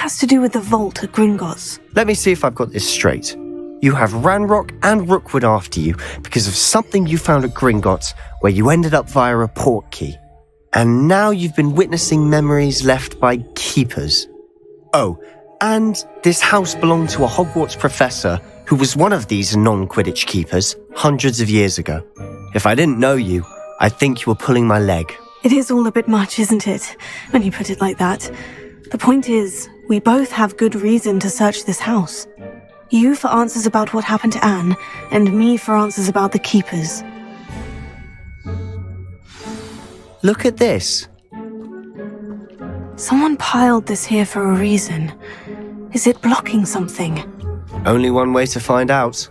has to do with the vault at Gringotts? Let me see if I've got this straight. You have Ranrock and Rookwood after you because of something you found at Gringotts where you ended up via a port key. And now you've been witnessing memories left by keepers. Oh, and this house belonged to a Hogwarts professor who was one of these non-Quidditch keepers hundreds of years ago. If I didn't know you, I'd think you were pulling my leg. It is all a bit much, isn't it, when you put it like that? The point is, we both have good reason to search this house. You for answers about what happened to Anne, and me for answers about the keepers. Look at this. Someone piled this here for a reason. Is it blocking something? Only one way to find out.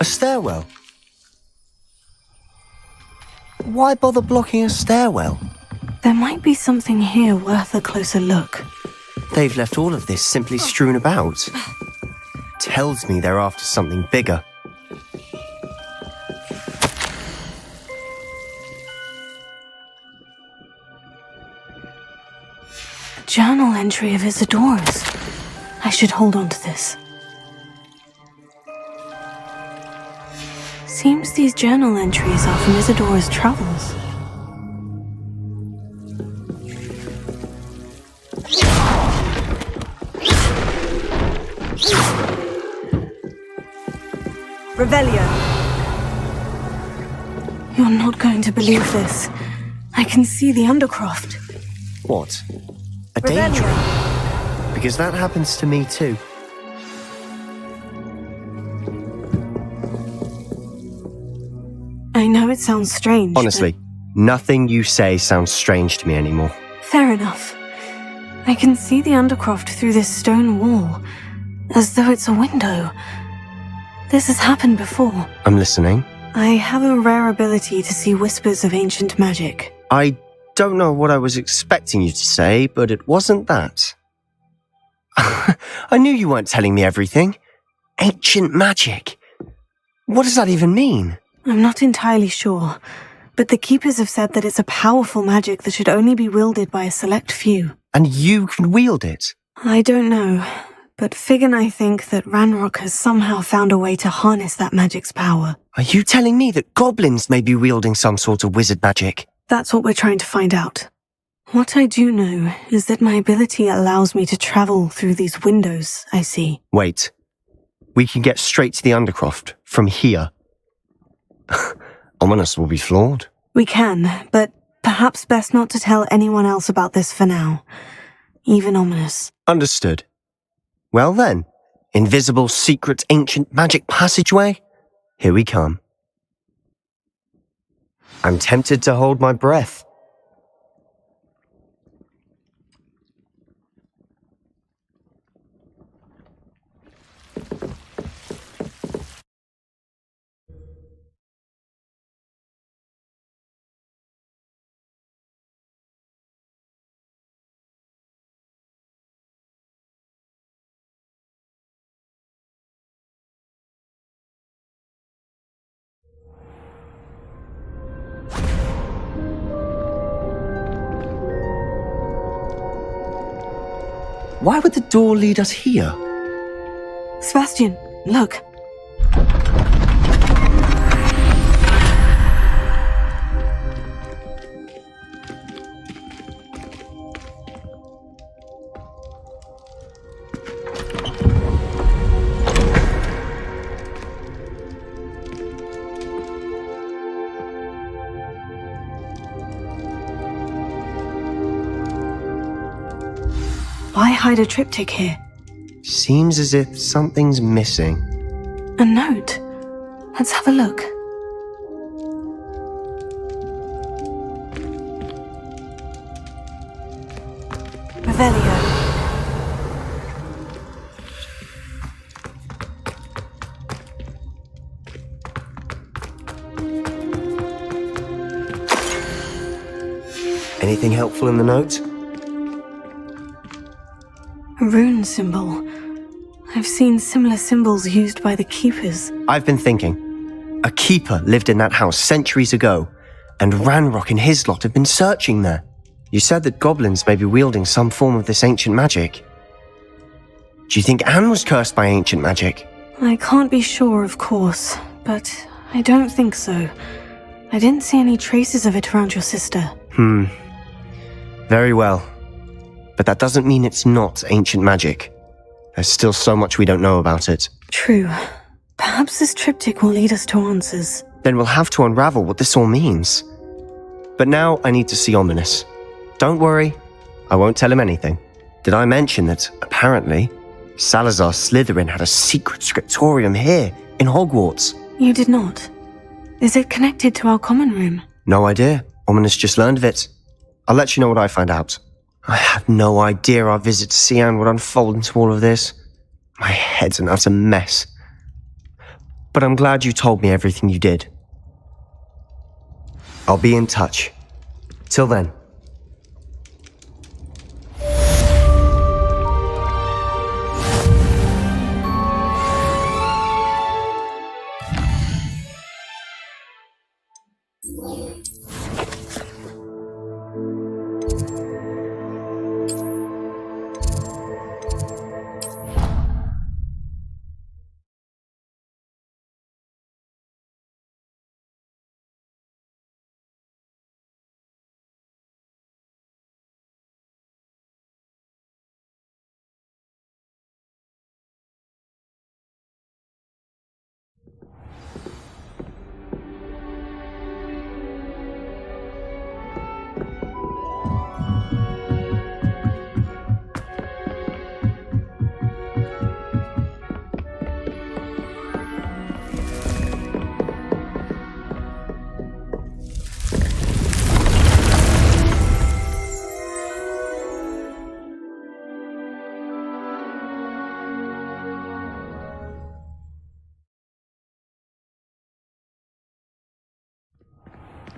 A stairwell. Why bother blocking a stairwell? There might be something here worth a closer look. They've left all of this simply strewn about. Tells me they're after something bigger. A journal entry of Isadora's. I should hold on to this. Seems these journal entries are from Isadora's travels. Revelio. You're not going to believe this. I can see the Undercroft. What? A danger? Because that happens to me too. I know it sounds strange. Honestly, nothing you say sounds strange to me anymore. Fair enough. I can see the Undercroft through this stone wall, as though it's a window. This has happened before. I'm listening. I have a rare ability to see whispers of ancient magic. I don't know what I was expecting you to say, but it wasn't that. I knew you weren't telling me everything. Ancient magic. What does that even mean? I'm not entirely sure, but the Keepers have said that it's a powerful magic that should only be wielded by a select few. And you can wield it? I don't know, but Fig and I think that Ranrock has somehow found a way to harness that magic's power. Are you telling me that goblins may be wielding some sort of wizard magic? That's what we're trying to find out. What I do know is that my ability allows me to travel through these windows I see. Wait. We can get straight to the Undercroft from here. Ominous will be flawed. We can, but perhaps best not to tell anyone else about this for now. Even Ominous. Understood. Well then, invisible, secret, ancient magic passageway? Here we come. I'm tempted to hold my breath. Why would the door lead us here? Sebastian, look. Why hide a triptych here? Seems as if something's missing. A note. Let's have a look. Revelio. Anything helpful in the note? A rune symbol. I've seen similar symbols used by the Keepers. I've been thinking. A keeper lived in that house centuries ago, and Ranrock and his lot have been searching there. You said that goblins may be wielding some form of this ancient magic. Do you think Anne was cursed by ancient magic? I can't be sure, of course, but I don't think so. I didn't see any traces of it around your sister. Very well. But that doesn't mean it's not ancient magic. There's still so much we don't know about it. True. Perhaps this triptych will lead us to answers. Then we'll have to unravel what this all means. But now I need to see Ominous. Don't worry, I won't tell him anything. Did I mention that, apparently, Salazar Slytherin had a secret scriptorium here, in Hogwarts? You did not. Is it connected to our common room? No idea. Ominous just learned of it. I'll let you know what I find out. I had no idea our visit to Cian would unfold into all of this. My head's an utter mess. But I'm glad you told me everything you did. I'll be in touch. Till then.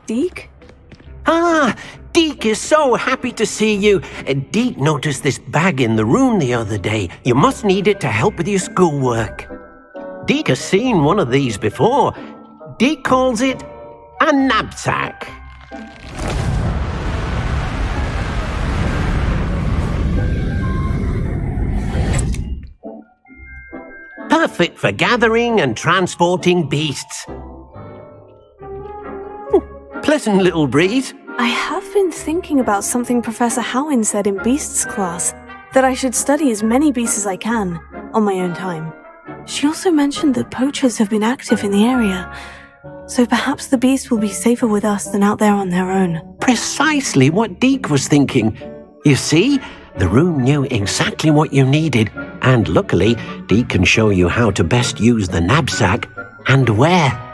Deke? Ah, Deke is so happy to see you. Deke noticed this bag in the room the other day. You must need it to help with your schoolwork. Deke has seen one of these before. Deke calls it a knapsack. Perfect for gathering and transporting beasts. Pleasant little breeze. I have been thinking about something Professor Howin said in Beasts class, that I should study as many beasts as I can, on my own time. She also mentioned that poachers have been active in the area, so perhaps the beasts will be safer with us than out there on their own. Precisely what Deke was thinking. You see, the room knew exactly what you needed, and luckily, Deke can show you how to best use the knapsack and where.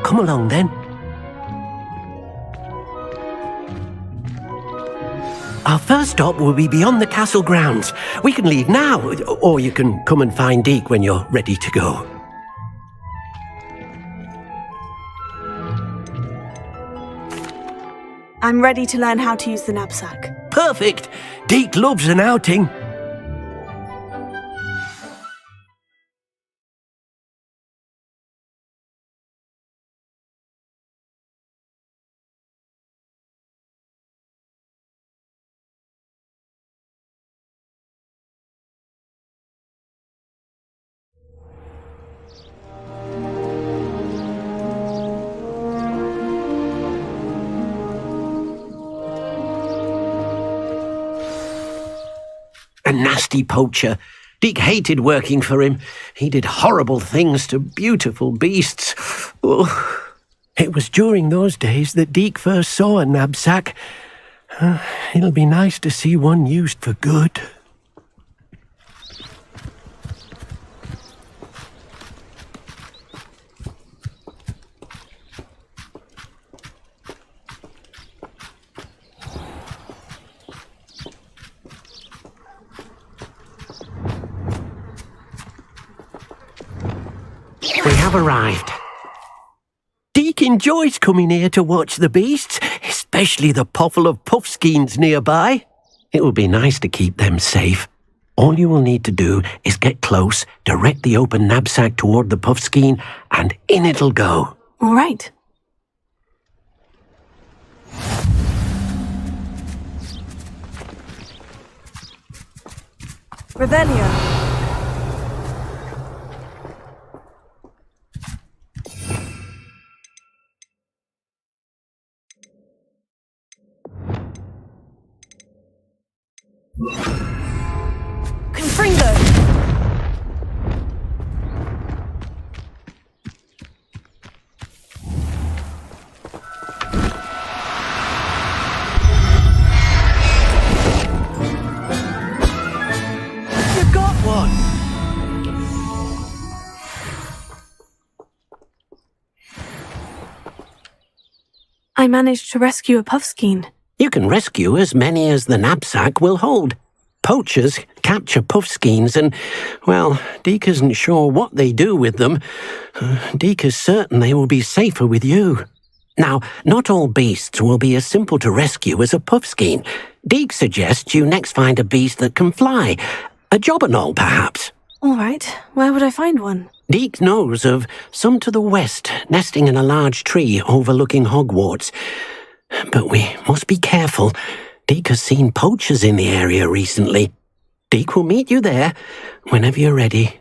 Come along, then. Our first stop will be beyond the castle grounds. We can leave now, or you can come and find Deke when you're ready to go. I'm ready to learn how to use the knapsack. Perfect! Deke loves an outing. A nasty poacher. Deke hated working for him. He did horrible things to beautiful beasts. Oh, it was during those days that Deke first saw a knapsack. It'll be nice to see one used for good. We have arrived. Deke enjoys coming here to watch the beasts, especially the potful of puffskeins nearby. It will be nice to keep them safe. All you will need to do is get close, direct the open knapsack toward the puffskein, and in it'll go. All right. Revelio. Confringo. You got one! I managed to rescue a puffskein. You can rescue as many as the knapsack will hold. Poachers capture puffskeins and, well, Deke isn't sure what they do with them. Deke is certain they will be safer with you. Now, not all beasts will be as simple to rescue as a puffskein. Deke suggests you next find a beast that can fly. A jobberknoll, perhaps. All right. Where would I find one? Deke knows of some to the west, nesting in a large tree overlooking Hogwarts. But we must be careful. Deke has seen poachers in the area recently. Deke will meet you there whenever you're ready.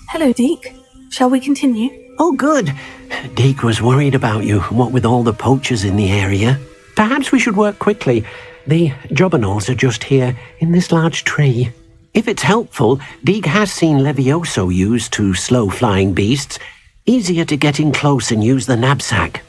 Hello, Deke. Shall we continue? Oh, good. Deke was worried about you, what with all the poachers in the area. Perhaps we should work quickly. The jobberknolls are just here, in this large tree. If it's helpful, Deke has seen Levioso used to slow flying beasts. Easier to get in close and use the knapsack.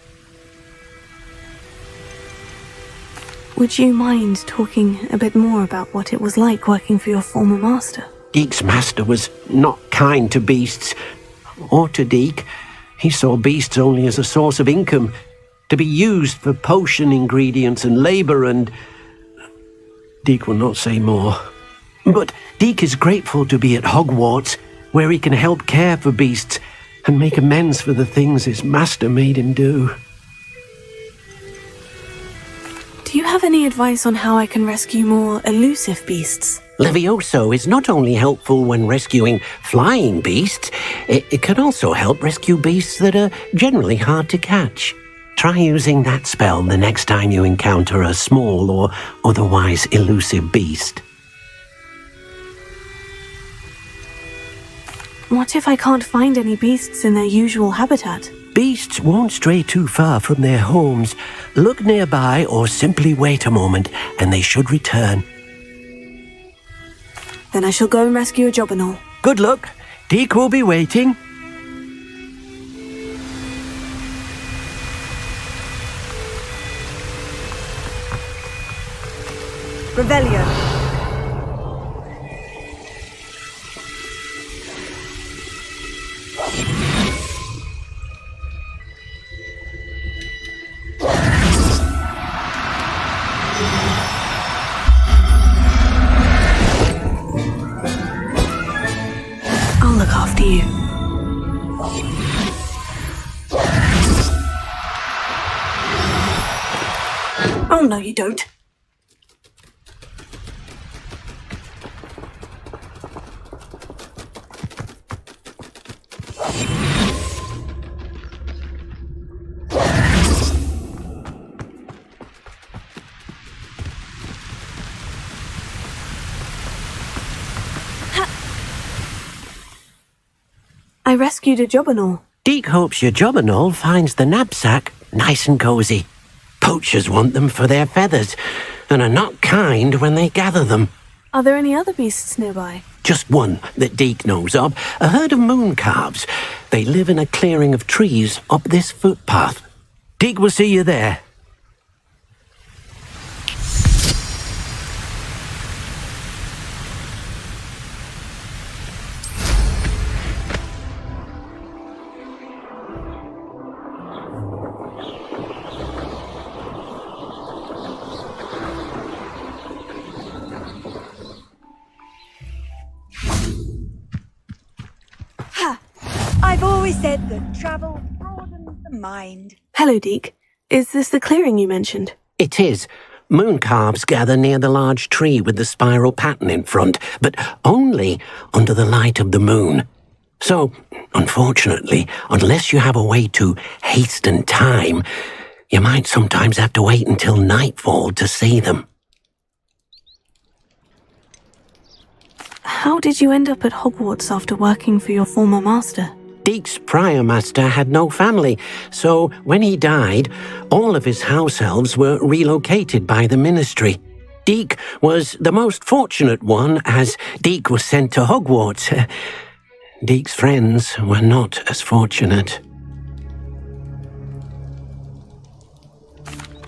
Would you mind talking a bit more about what it was like working for your former master? Deke's master was not kind to beasts, or to Deke. He saw beasts only as a source of income, to be used for potion ingredients and labour, and Deke will not say more. But Deke is grateful to be at Hogwarts, where he can help care for beasts and make amends for the things his master made him do. Do you have any advice on how I can rescue more elusive beasts? Levioso is not only helpful when rescuing flying beasts, it can also help rescue beasts that are generally hard to catch. Try using that spell the next time you encounter a small or otherwise elusive beast. What if I can't find any beasts in their usual habitat? Beasts won't stray too far from their homes. Look nearby or simply wait a moment and they should return. Then I shall go and rescue a jobberknoll. Good luck. Deke will be waiting. Revelio. I'll look after you. Oh, no, you don't. I rescued a jobberknoll. Deke hopes your job and all finds the knapsack nice and cosy. Poachers want them for their feathers, and are not kind when they gather them. Are there any other beasts nearby? Just one that Deke knows of, a herd of moon calves. They live in a clearing of trees up this footpath. Deke will see you there. I've always said that travel broadens the mind. Hello, Deke. Is this the clearing you mentioned? It is. Moon calves gather near the large tree with the spiral pattern in front, but only under the light of the moon. So, unfortunately, unless you have a way to hasten time, you might sometimes have to wait until nightfall to see them. How did you end up at Hogwarts after working for your former master? Deke's prior master had no family, so when he died, all of his house elves were relocated by the ministry. Deke was the most fortunate one, as Deke was sent to Hogwarts. Deke's friends were not as fortunate.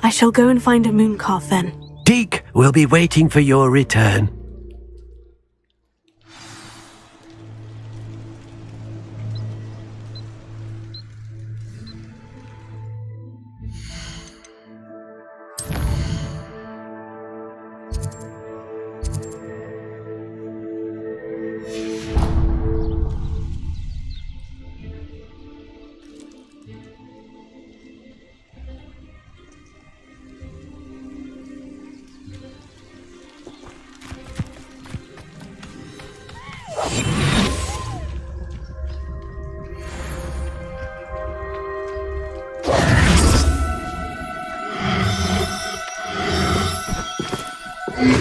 I shall go and find a moon calf then. Deke will be waiting for your return.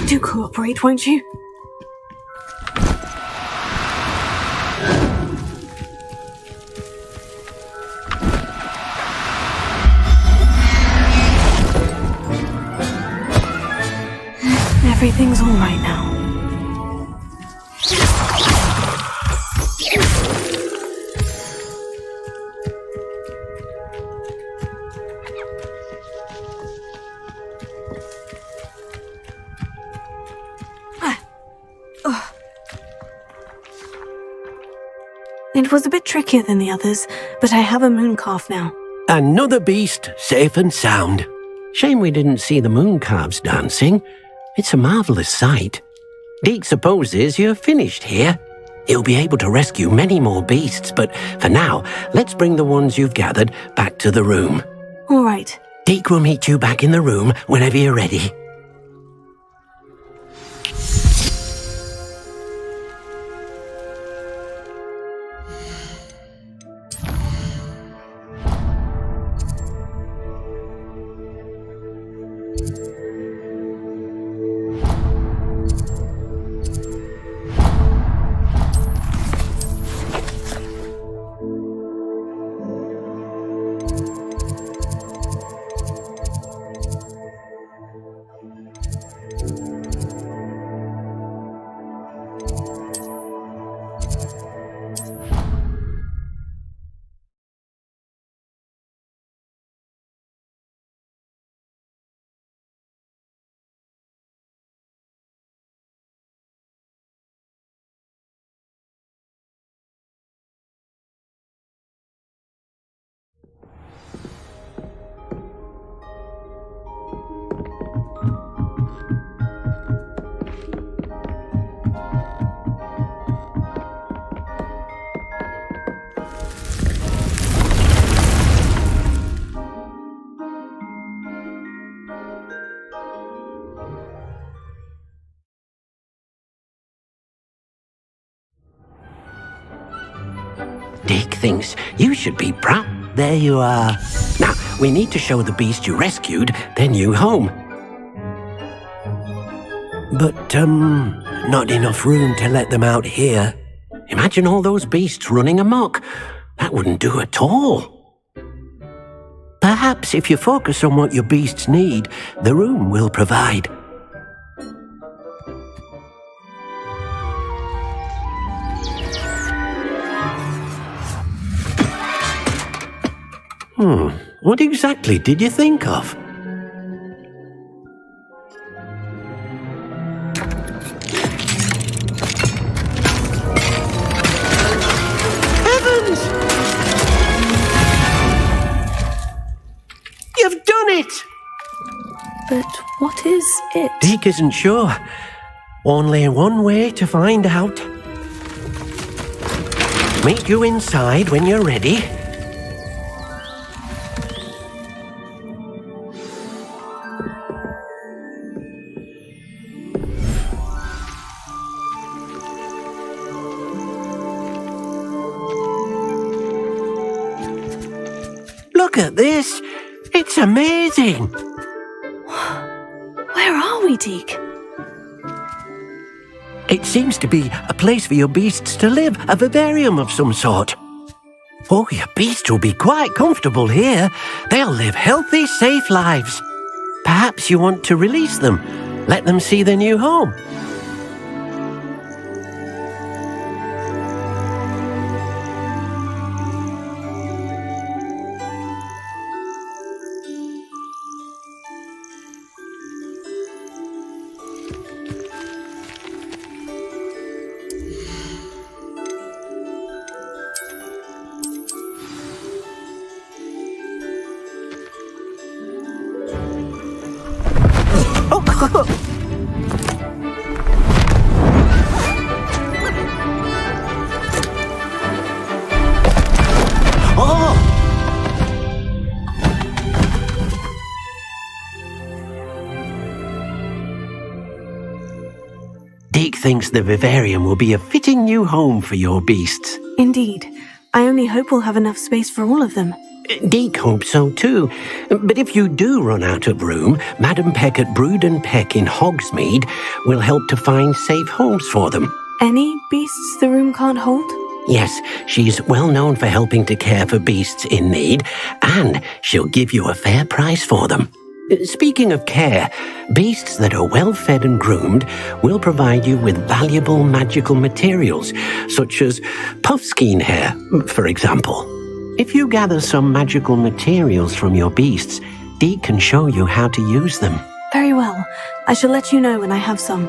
Do cooperate, won't you? Everything's all right now. It was a bit trickier than the others, but I have a moon calf now. Another beast, safe and sound. Shame we didn't see the moon calves dancing. It's a marvellous sight. Deke supposes you're finished here. He'll be able to rescue many more beasts, but for now, let's bring the ones you've gathered back to the room. All right. Deke will meet you back in the room whenever you're ready. Deke thinks you should be proud. There you are. Now, we need to show the beast you rescued their new home. But, not enough room to let them out here. Imagine all those beasts running amok. That wouldn't do at all. Perhaps if you focus on what your beasts need, the room will provide. What exactly did you think of? Heavens! You've done it! But what is it? Deke isn't sure. Only one way to find out. Meet you inside when you're ready. Look at this! It's amazing! Where are we, Deke? It seems to be a place for your beasts to live, a vivarium of some sort. Oh, your beasts will be quite comfortable here. They'll live healthy, safe lives. Perhaps you want to release them, let them see their new home. Deke thinks the vivarium will be a fitting new home for your beasts. Indeed. I only hope we'll have enough space for all of them. Deke hopes so too. But if you do run out of room, Madam Peck at Brood and Peck in Hogsmeade will help to find safe homes for them. Any beasts the room can't hold? Yes, she's well known for helping to care for beasts in need, and she'll give you a fair price for them. Speaking of care, beasts that are well fed and groomed will provide you with valuable magical materials, such as puffskein hair, for example. If you gather some magical materials from your beasts, Deke can show you how to use them. Very well. I shall let you know when I have some.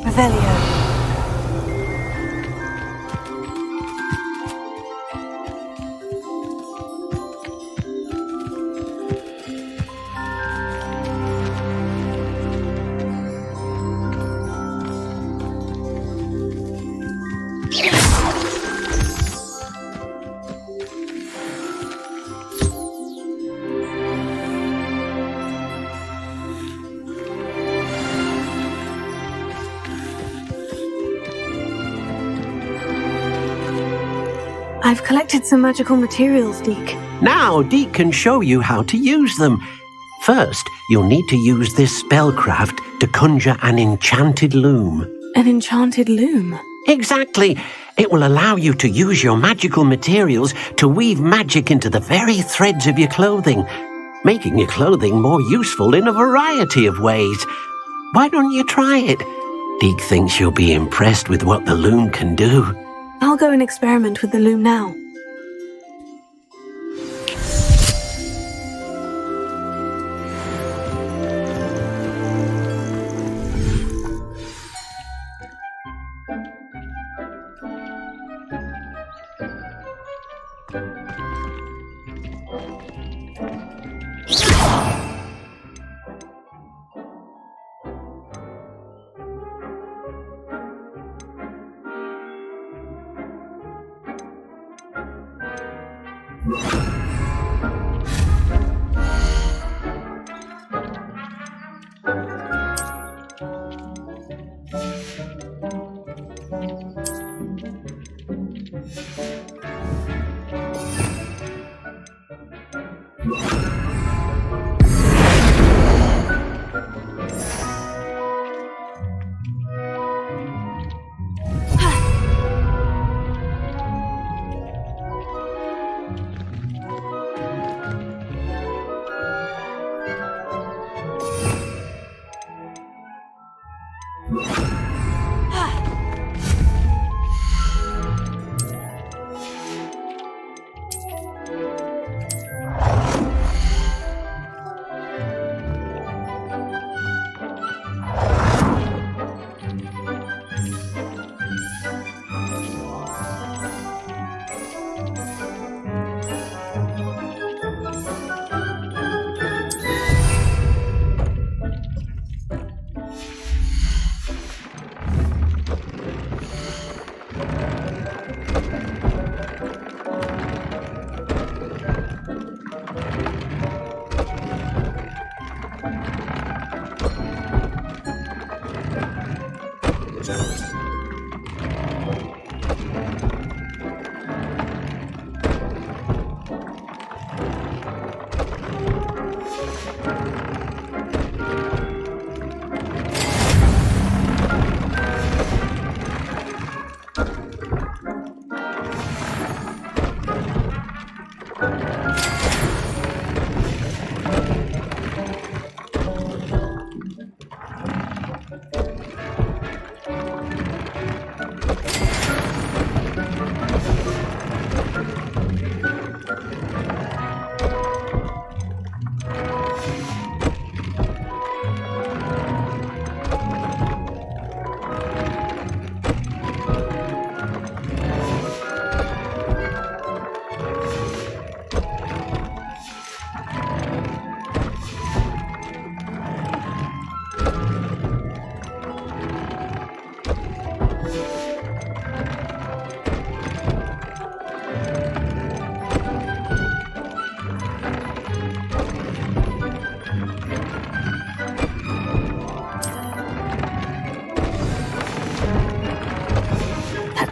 Revelio. I've collected some magical materials, Deke. Now Deke can show you how to use them. First, you'll need to use this spellcraft to conjure an enchanted loom. An enchanted loom? Exactly. It will allow you to use your magical materials to weave magic into the very threads of your clothing, making your clothing more useful in a variety of ways. Why don't you try it? Deke thinks you'll be impressed with what the loom can do. I'll go and experiment with the loom now.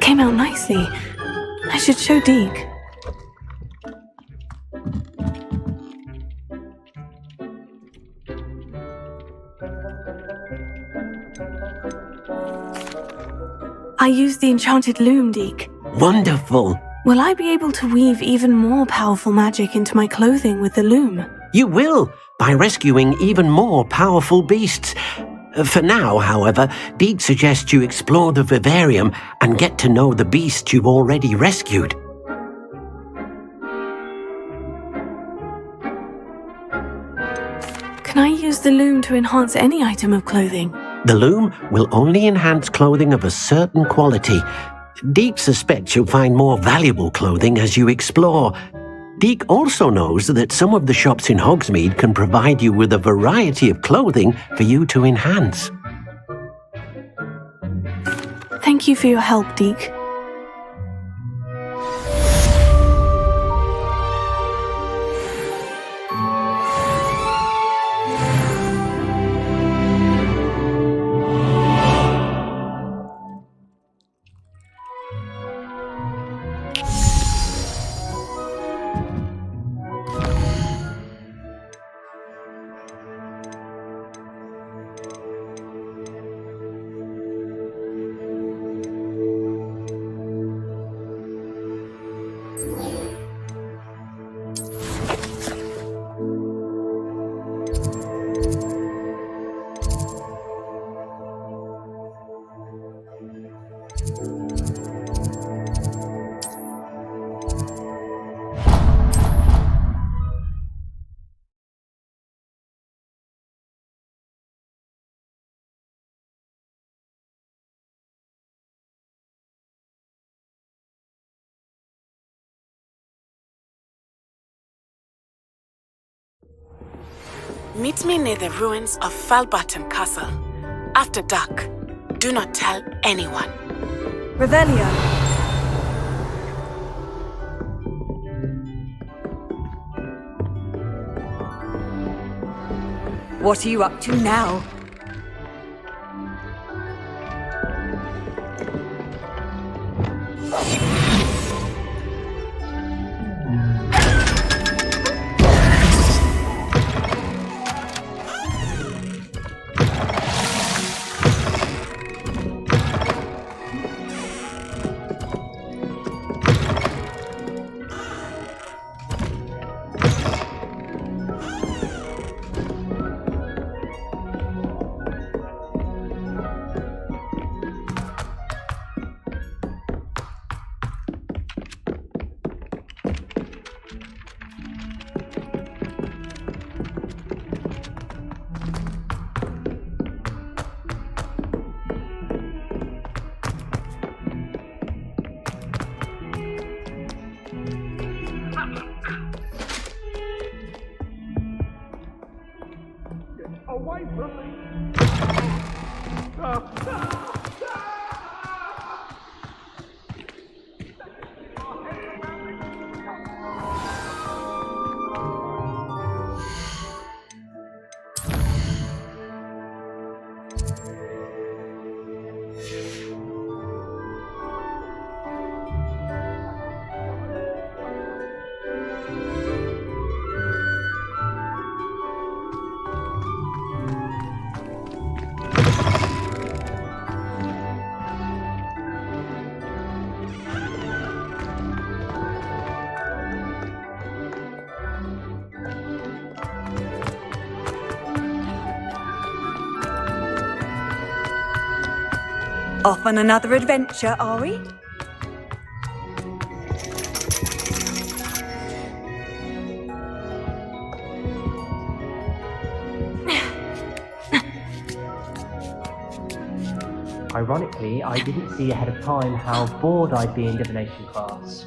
Came out nicely. I should show Deke. I used the enchanted loom, Deke. Wonderful. Will I be able to weave even more powerful magic into my clothing with the loom? You will, by rescuing even more powerful beasts. For now, however, Deke suggests you explore the vivarium and get to know the beasts you've already rescued. Can I use the loom to enhance any item of clothing? The loom will only enhance clothing of a certain quality. Deke suspects you'll find more valuable clothing as you explore. Deke also knows that some of the shops in Hogsmeade can provide you with a variety of clothing for you to enhance. Thank you for your help, Deke. Meet me near the ruins of Falbottom Castle. After dark. Do not tell anyone. Revelio. What are you up to now? Off on another adventure, are we? Ironically, I didn't see ahead of time how bored I'd be in divination class.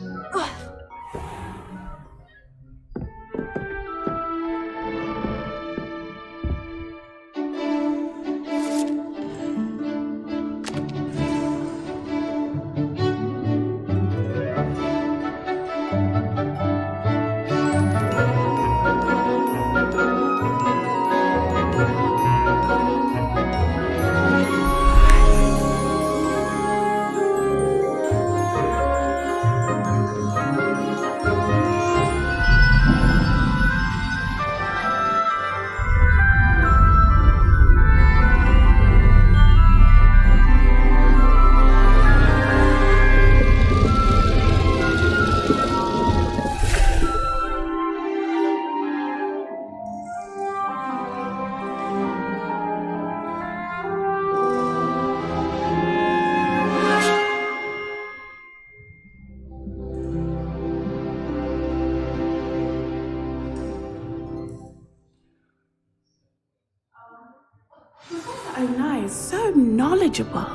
So nice, so knowledgeable.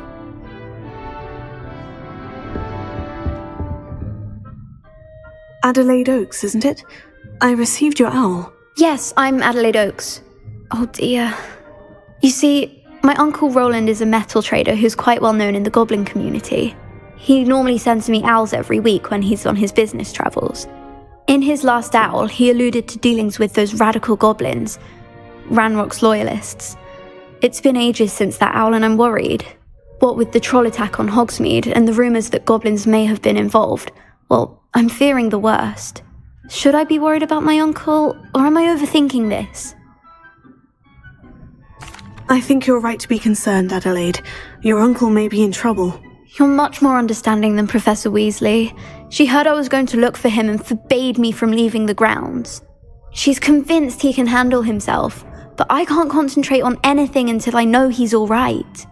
Adelaide Oaks, isn't it? I received your owl. Yes, I'm Adelaide Oaks. Oh dear. You see, my uncle Roland is a metal trader who's quite well known in the goblin community. He normally sends me owls every week when he's on his business travels. In his last owl, he alluded to dealings with those radical goblins, Ranrock's loyalists. It's been ages since that owl and I'm worried. What with the troll attack on Hogsmeade and the rumours that goblins may have been involved, well, I'm fearing the worst. Should I be worried about my uncle, or am I overthinking this? I think you're right to be concerned, Adelaide. Your uncle may be in trouble. You're much more understanding than Professor Weasley. She heard I was going to look for him and forbade me from leaving the grounds. She's convinced he can handle himself, but I can't concentrate on anything until I know he's all right.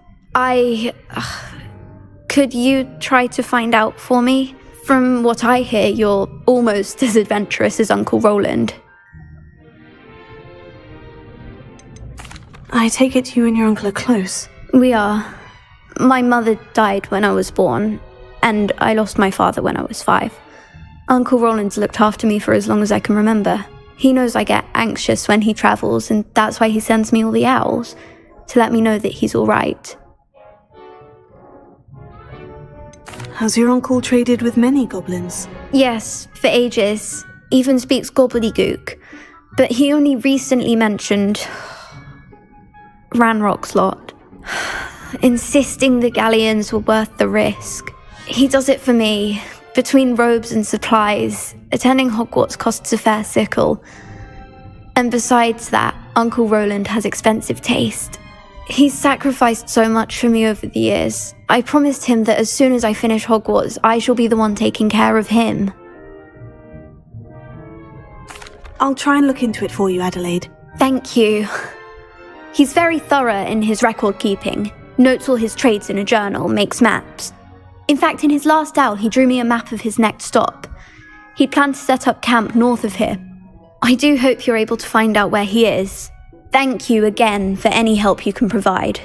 Could you try to find out for me? From what I hear, you're almost as adventurous as Uncle Roland. I take it you and your uncle are close. We are. My mother died when I was born, and I lost my father when I was 5. Uncle Roland's looked after me for as long as I can remember. He knows I get anxious when he travels, and that's why he sends me all the owls, to let me know that he's all right. Has your uncle traded with many goblins? Yes, for ages. Even speaks gobbledygook. But he only recently mentioned Ranrock's lot, insisting the galleons were worth the risk. He does it for me. Between robes and supplies, attending Hogwarts costs a fair sickle. And besides that, Uncle Roland has expensive taste. He's sacrificed so much for me over the years. I promised him that as soon as I finish Hogwarts, I shall be the one taking care of him. I'll try and look into it for you, Adelaide. Thank you. He's very thorough in his record keeping, notes all his trades in a journal, makes maps. In fact, in his last owl, he drew me a map of his next stop. He planned to set up camp north of here. I do hope you're able to find out where he is. Thank you again for any help you can provide.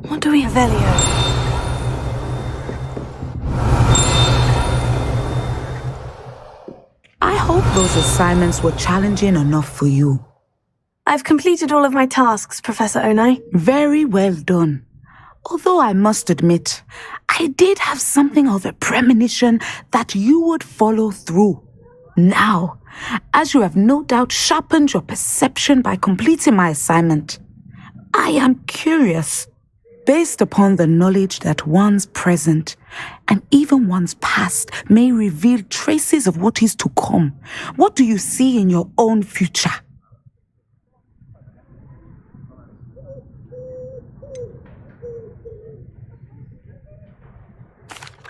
What do we have, Elio? I hope those assignments were challenging enough for you. I've completed all of my tasks, Professor Onai. Very well done. Although I must admit, I did have something of a premonition that you would follow through. Now, as you have no doubt sharpened your perception by completing my assignment, I am curious. Based upon the knowledge that one's present and even one's past may reveal traces of what is to come, what do you see in your own future?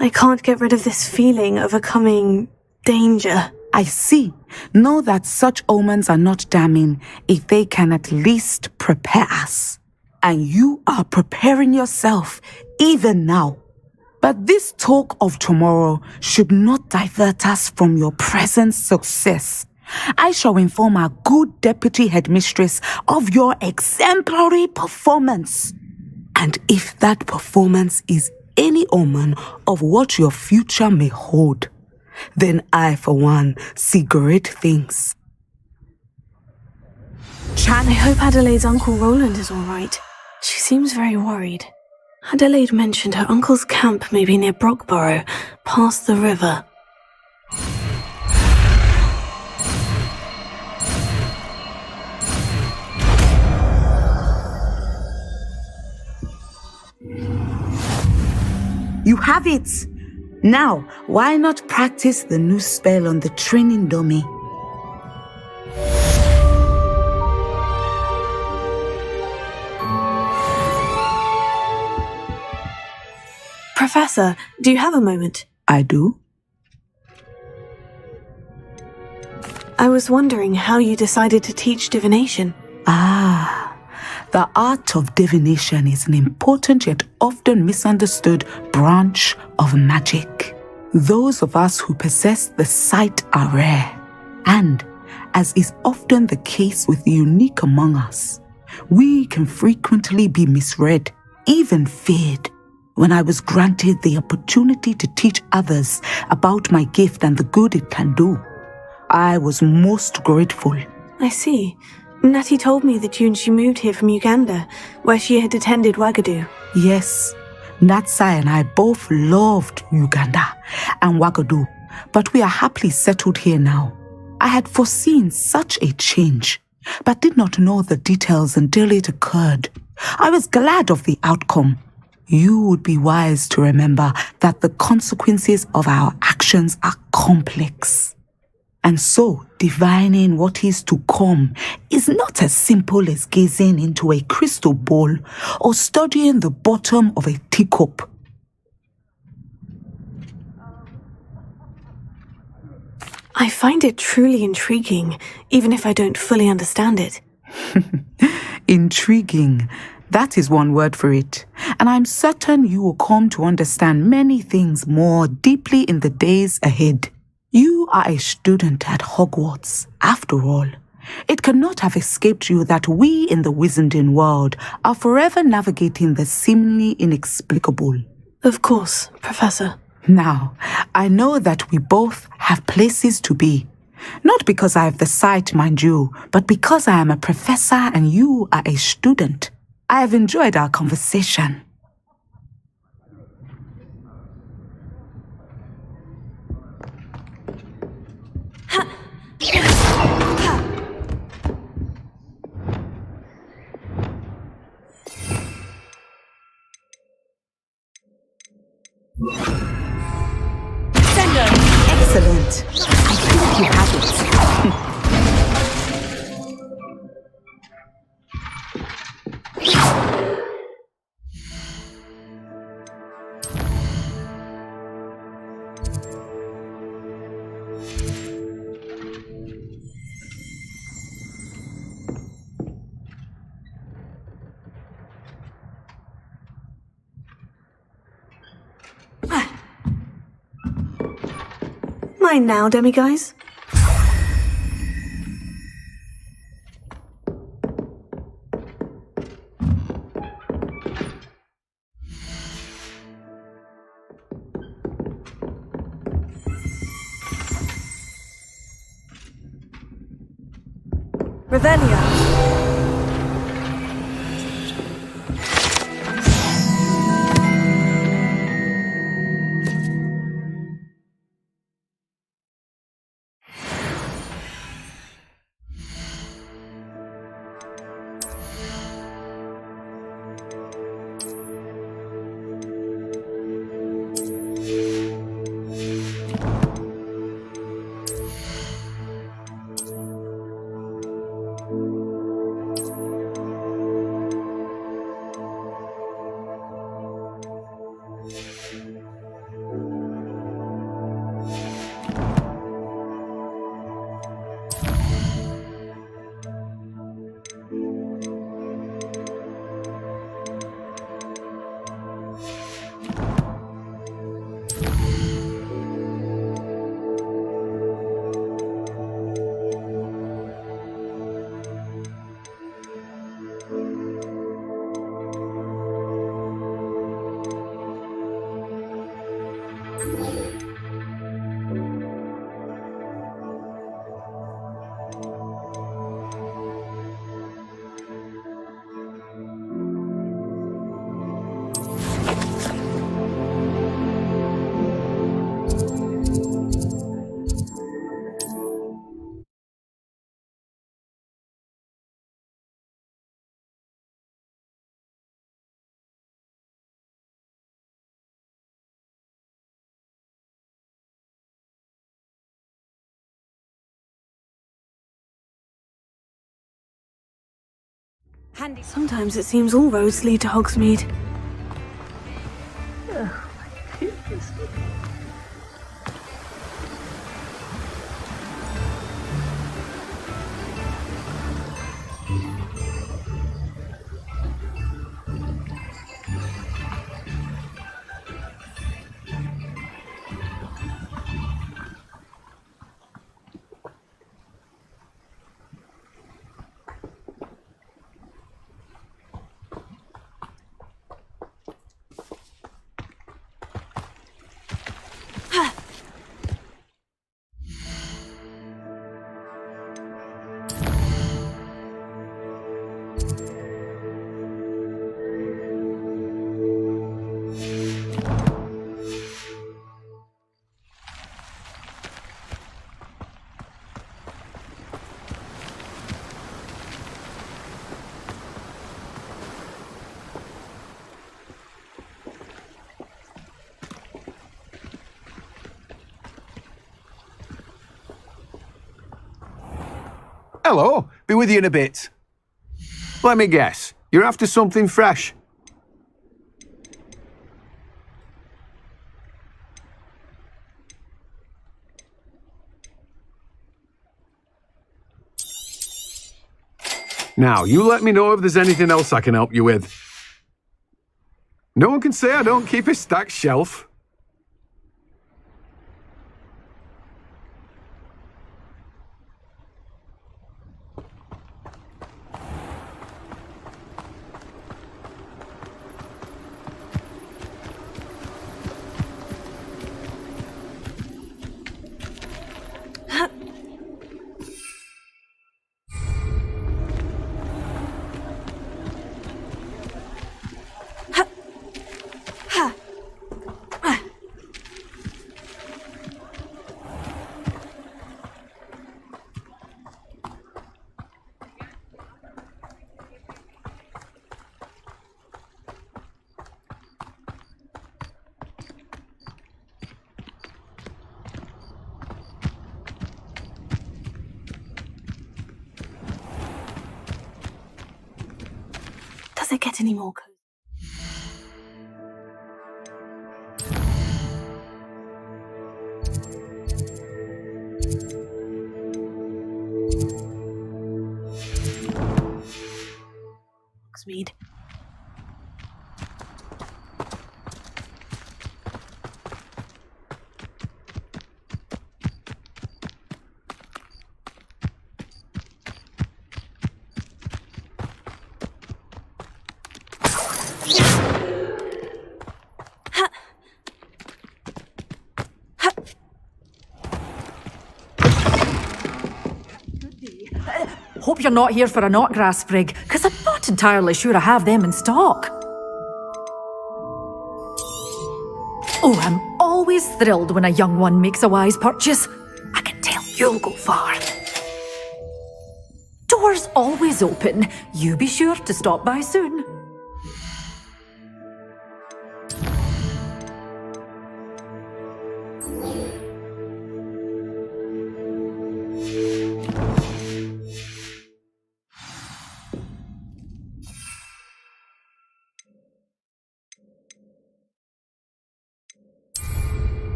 I can't get rid of this feeling of a coming danger. I see. Know that such omens are not damning if they can at least prepare us. And you are preparing yourself even now. But this talk of tomorrow should not divert us from your present success. I shall inform our good deputy headmistress of your exemplary performance. And if that performance is any omen of what your future may hold, then I, for one, see great things. I hope Adelaide's Uncle Roland is all right. She seems very worried. Adelaide mentioned her uncle's camp may be near Brockborough, past the river. You have it! Now, why not practice the new spell on the training dummy? Professor, do you have a moment? I do. I was wondering how you decided to teach divination. The art of divination is an important yet often misunderstood branch of magic. Those of us who possess the sight are rare, and, as is often the case with the unique among us, we can frequently be misread, even feared. When I was granted the opportunity to teach others about my gift and the good it can do, I was most grateful. I see. Natty told me that you and she moved here from Uganda, where she had attended Wagadu. Yes, Natsai and I both loved Uganda and Wagadu, but we are happily settled here now. I had foreseen such a change, but did not know the details until it occurred. I was glad of the outcome. You would be wise to remember that the consequences of our actions are complex. And so, divining what is to come is not as simple as gazing into a crystal ball or studying the bottom of a teacup. I find it truly intriguing, even if I don't fully understand it. Intriguing. That is one word for it. And I'm certain you will come to understand many things more deeply in the days ahead. You are a student at Hogwarts, after all. It cannot have escaped you that we in the wizarding world are forever navigating the seemingly inexplicable. Of course, Professor. Now, I know that we both have places to be. Not because I have the sight, mind you, but because I am a professor and you are a student. I have enjoyed our conversation. Excellent. I think you have it. Mine now, demiguise. Revelio. Handy. Sometimes it seems all roads lead to Hogsmeade. Hello, be with you in a bit. Let me guess, you're after something fresh? Now, you let me know if there's anything else I can help you with. No one can say I don't keep a stacked shelf. Does it get any more cozy? Mead. Hope you're not here for a knotgrass sprig, because I'm not entirely sure I have them in stock. Oh, I'm always thrilled when a young one makes a wise purchase. I can tell you'll go far. Doors always open. You be sure to stop by soon.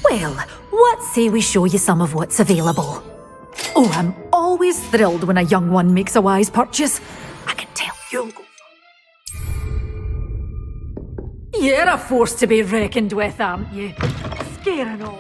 Well, what say we show you some of what's available? Oh, I'm always thrilled when a young one makes a wise purchase. I can tell you'll go. You're a force to be reckoned with, aren't you? Scaring all.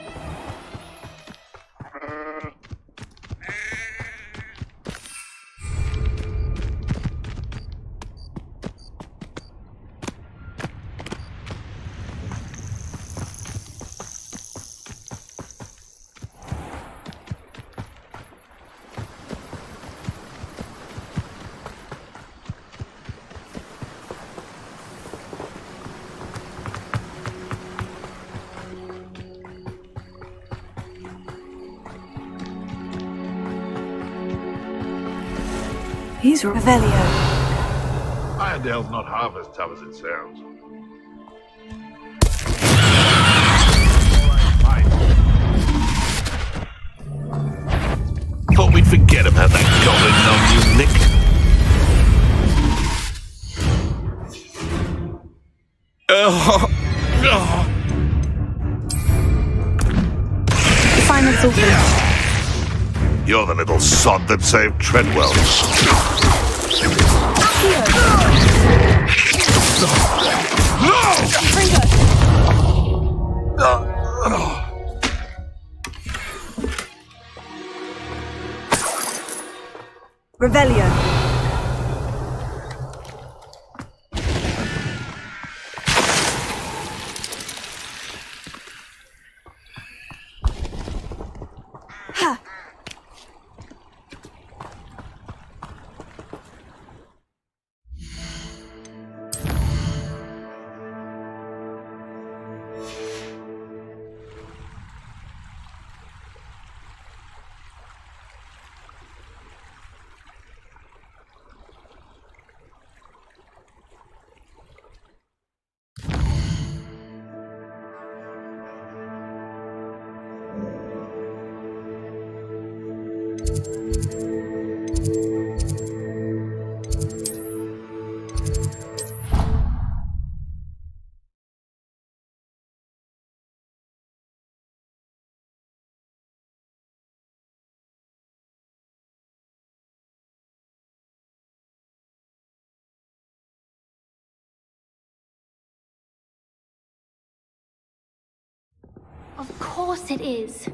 He's Revelio. Irondale's not half as tough as it sounds. Thought we'd forget about that goblin gnome you nicked. Simon's open. You're the little sod that saved Treadwell. Revelio. Of course it is.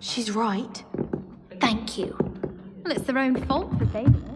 She's right. Thank you. Well, it's their own fault for saving it.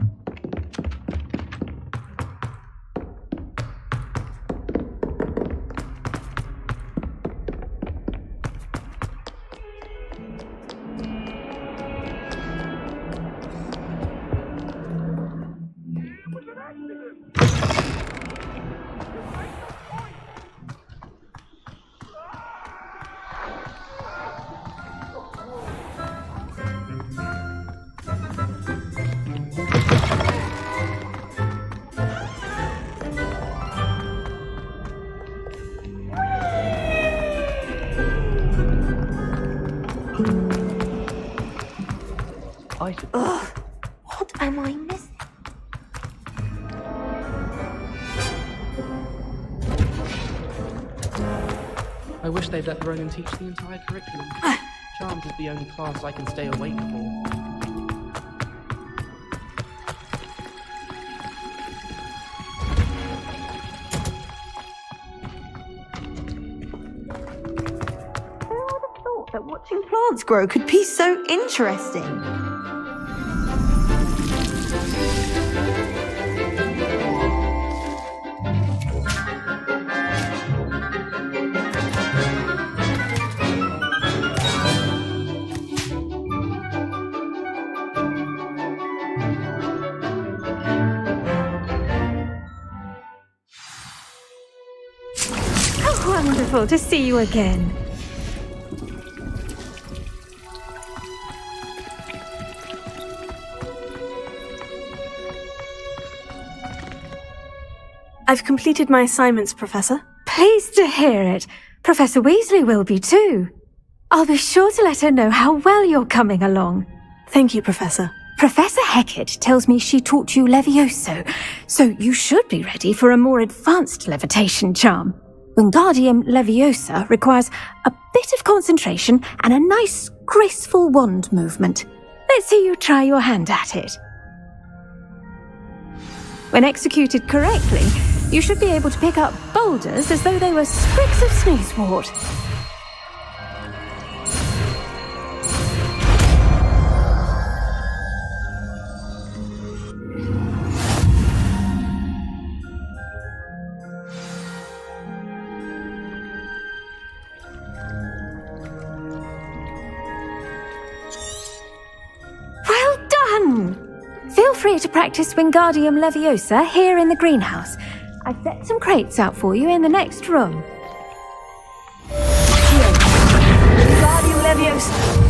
Ugh, what am I missing? I wish they'd let Ronan teach the entire curriculum. Charms is the only class I can stay awake for. That watching plants grow could be so interesting. How wonderful to see you again. I've completed my assignments, Professor. Pleased to hear it. Professor Weasley will be too. I'll be sure to let her know how well you're coming along. Thank you, Professor. Professor Hecat tells me she taught you Levioso, so you should be ready for a more advanced levitation charm. Wingardium Leviosa requires a bit of concentration and a nice, graceful wand movement. Let's see you try your hand at it. When executed correctly, you should be able to pick up boulders as though they were sprigs of sneezewort. Well done! Feel free to practice Wingardium Leviosa here in the greenhouse. I've set some crates out for you in the next room. Wingardium Leviosa.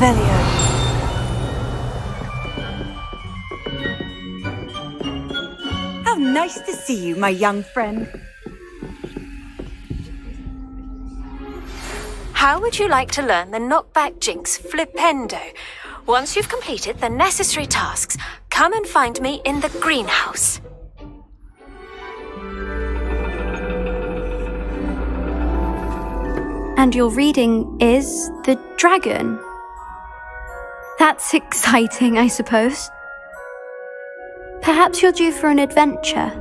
Revelio. How nice to see you, my young friend. How would you like to learn the knockback jinx flipendo? Once you've completed the necessary tasks, come and find me in the greenhouse. And your reading is the dragon. That's exciting, I suppose. Perhaps you're due for an adventure.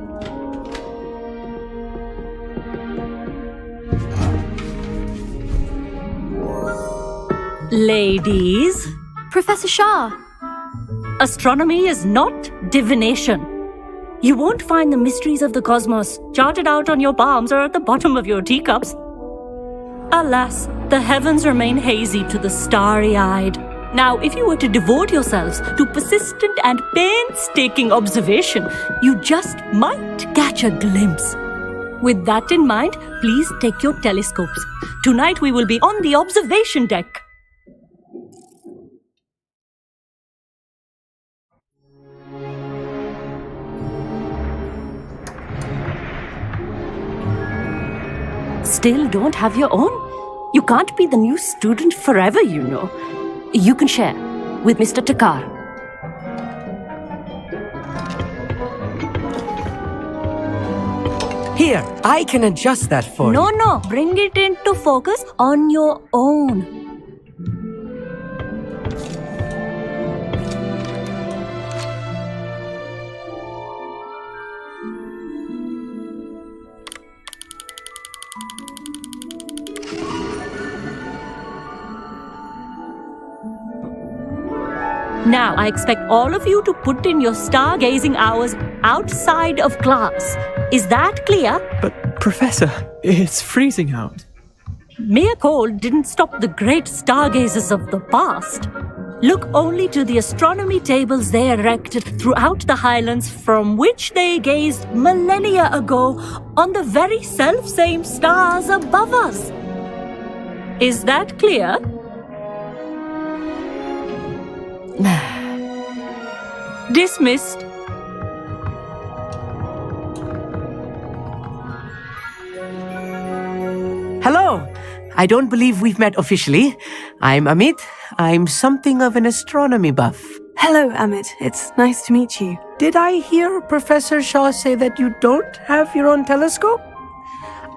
Ladies, Professor Shah. astronomy is not divination. You won't find the mysteries of the cosmos charted out on your palms or at the bottom of your teacups. Alas, the heavens remain hazy to the starry-eyed. Now, if you were to devote yourselves to persistent and painstaking observation, you just might catch a glimpse. With that in mind, please take your telescopes. Tonight we will be on the observation deck. Still don't have your own? You can't be the new student forever, you know. You can share with Mr. Takar. Here, I can adjust that for you. No, bring it into focus on your own. Now, I expect all of you to put in your stargazing hours outside of class. Is that clear? But, Professor, it's freezing out. Mere cold didn't stop the great stargazers of the past. Look only to the astronomy tables they erected throughout the highlands from which they gazed millennia ago on the very self-same stars above us. Is that clear? Dismissed. Hello. I don't believe we've met officially. I'm Amit. I'm something of an astronomy buff. Hello, Amit. It's nice to meet you. Did I hear Professor Shaw say that you don't have your own telescope?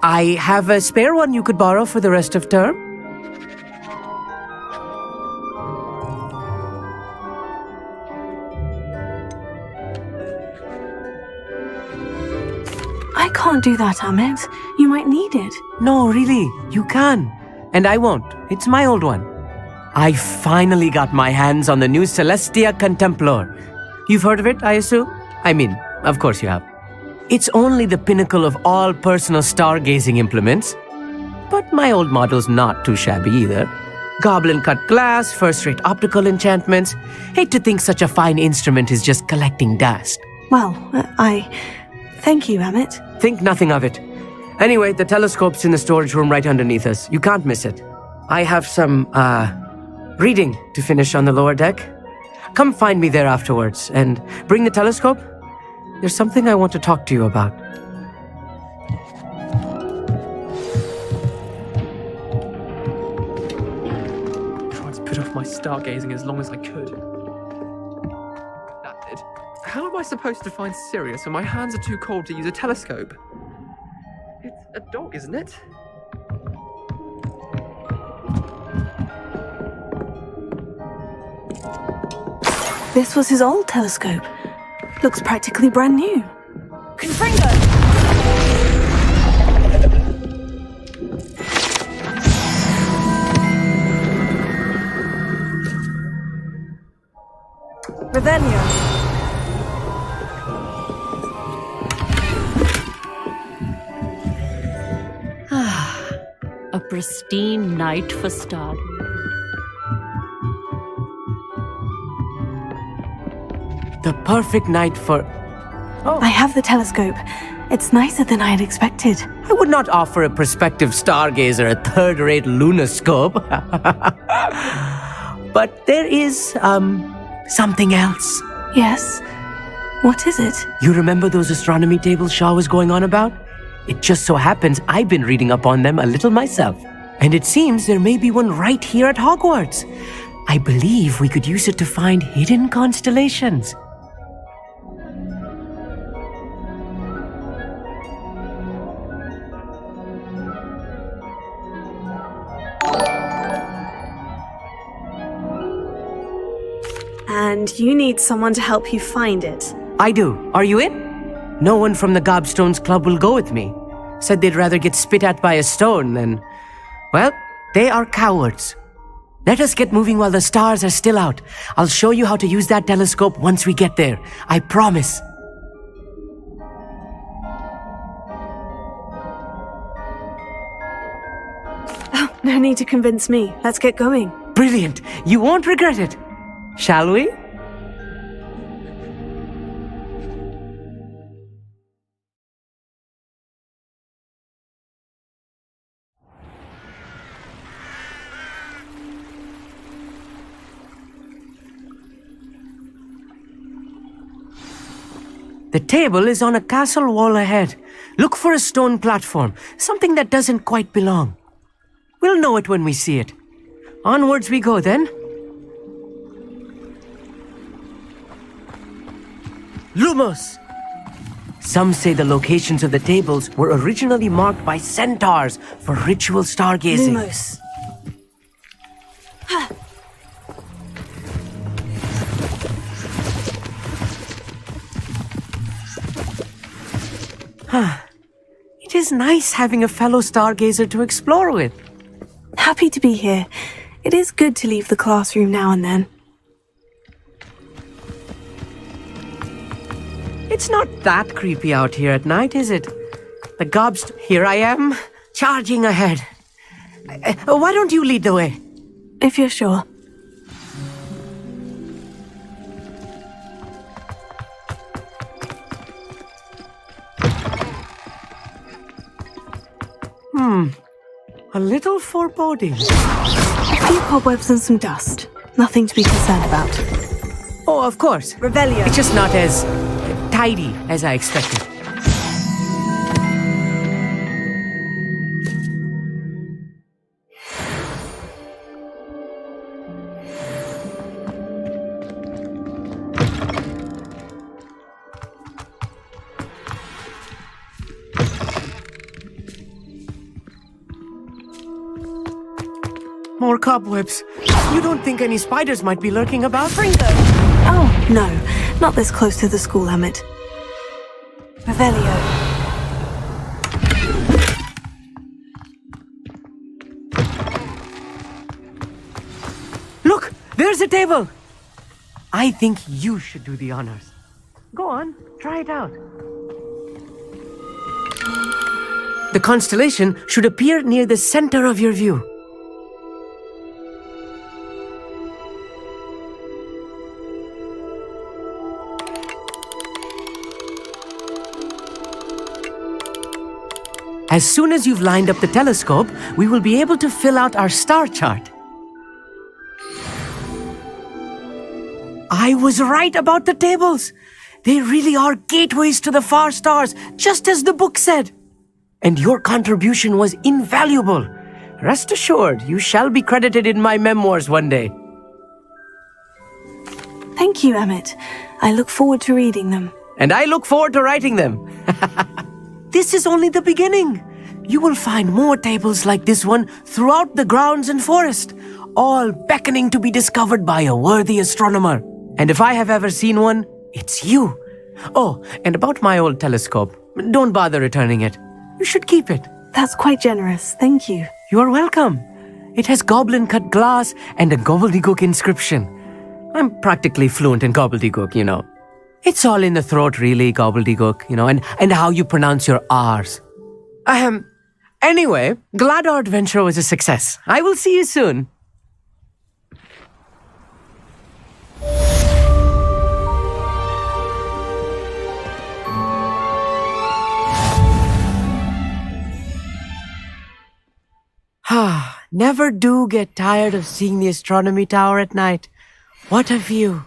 I have a spare one you could borrow for the rest of term. I can't do that, Amit. You might need it. No, really, you can. And I won't. It's my old one. I finally got my hands on the new Celestia Contemplar. You've heard of it, I assume? I mean, of course you have. It's only the pinnacle of all personal stargazing implements. But my old model's not too shabby either. Goblin-cut glass, first-rate optical enchantments. Hate to think such a fine instrument is just collecting dust. Well, Thank you, Amit. Think nothing of it. Anyway, the telescope's in the storage room right underneath us. You can't miss it. I have some, reading to finish on the lower deck. Come find me there afterwards, and bring the telescope. There's something I want to talk to you about. Tried to put off my stargazing as long as I could. That did. How am I supposed to find Sirius when my hands are too cold to use a telescope? It's a dog, isn't it? This was his old telescope. Looks practically brand new. Confringo! Revelio. A pristine night for stargazing. The perfect night for... Oh. I have the telescope. It's nicer than I had expected. I would not offer a prospective stargazer a third-rate lunoscope. But there is, something else. Yes? What is it? You remember those astronomy tables Shaw was going on about? It just so happens I've been reading up on them a little myself. And it seems there may be one right here at Hogwarts. I believe we could use it to find hidden constellations. And you need someone to help you find it. I do. Are you in? No one from the Gobstones Club will go with me. Said they'd rather get spit at by a stone than... Well, they are cowards. Let us get moving while the stars are still out. I'll show you how to use that telescope once we get there. I promise. Oh, no need to convince me. Let's get going. Brilliant. You won't regret it. Shall we? The table is on a castle wall ahead. Look for a stone platform, something that doesn't quite belong. We'll know it when we see it. Onwards we go then. Lumos! Some say the locations of the tables were originally marked by centaurs for ritual stargazing. Lumos. It is nice having a fellow stargazer to explore with. Happy to be here. It is good to leave the classroom now and then. It's not that creepy out here at night, is it? The gobst... Here I am, charging ahead. Why don't you lead the way? If you're sure. A little foreboding. A few cobwebs and some dust. Nothing to be concerned about. Oh, of course. Revelio. It's just not as tidy as I expected. More cobwebs. You don't think any spiders might be lurking about? Fringo! Oh, no. Not this close to the school, Emmett. Revelio. Look! There's a table! I think you should do the honors. Go on, try it out. The constellation should appear near the center of your view. As soon as you've lined up the telescope, we will be able to fill out our star chart. I was right about the tables. They really are gateways to the far stars, just as the book said. And your contribution was invaluable. Rest assured, you shall be credited in my memoirs one day. Thank you, Emmett. I look forward to reading them. And I look forward to writing them. This is only the beginning. You will find more tables like this one throughout the grounds and forest, all beckoning to be discovered by a worthy astronomer. And if I have ever seen one, it's you. Oh, and about my old telescope, don't bother returning it. You should keep it. That's quite generous. Thank you. You are welcome. It has goblin-cut glass and a gobbledygook inscription. I'm practically fluent in gobbledygook, you know. It's all in the throat, really, gobbledygook, you know, and how you pronounce your R's. Anyway, glad our adventure was a success. I will see you soon. never do get tired of seeing the astronomy tower at night. What a view!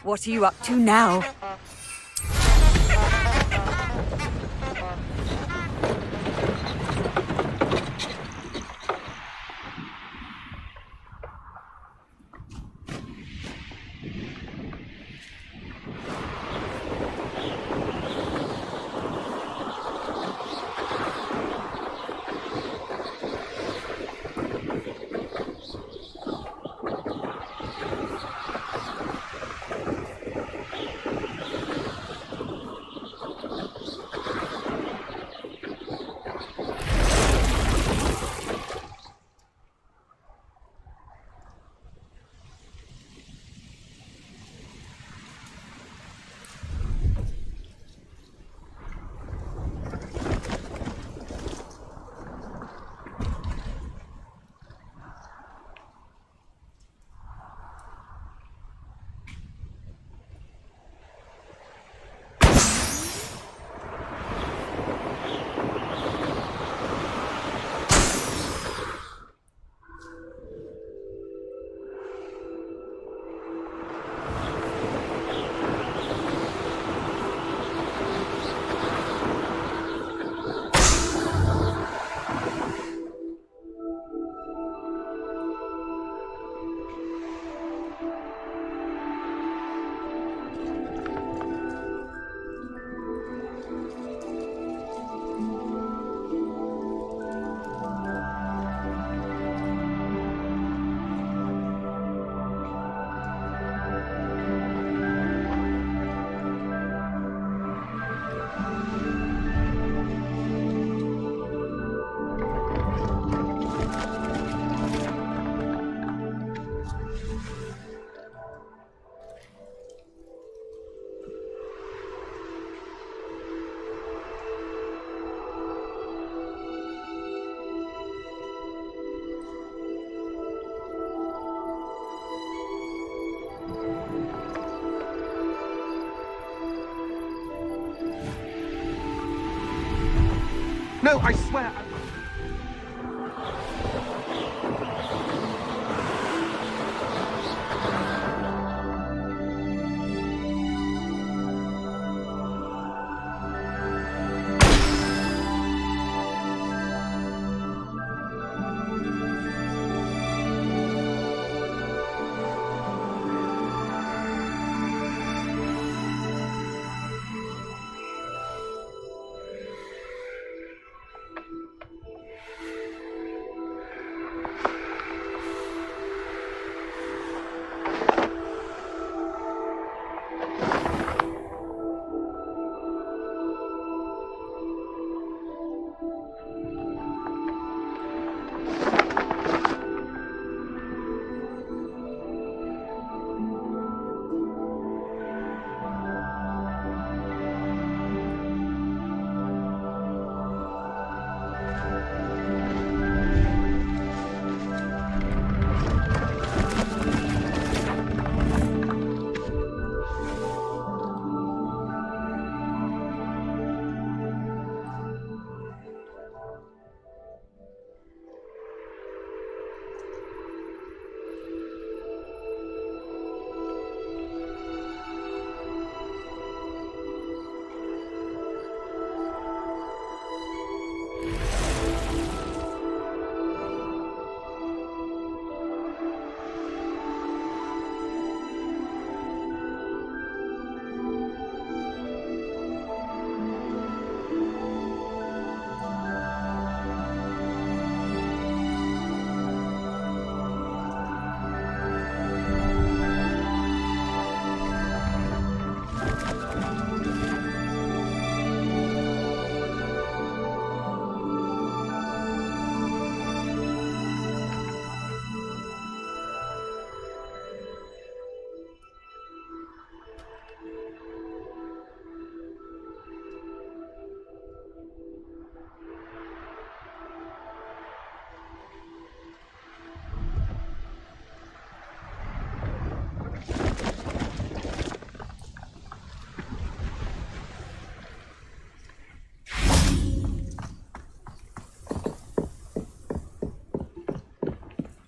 What are you up to now? No, I swear.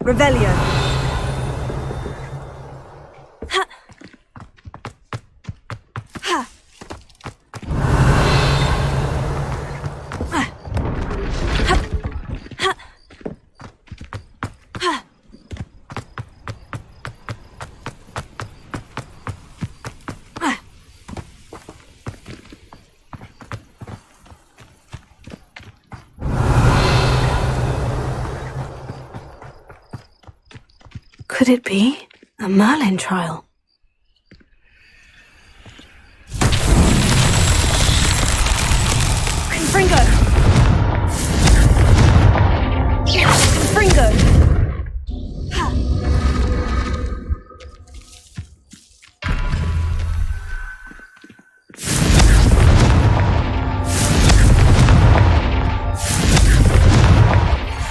Revelio. Ha. Ha. Ha. Ha. Ha. Ha. Could it be a Merlin trial? Confringo! Confringo! Ha!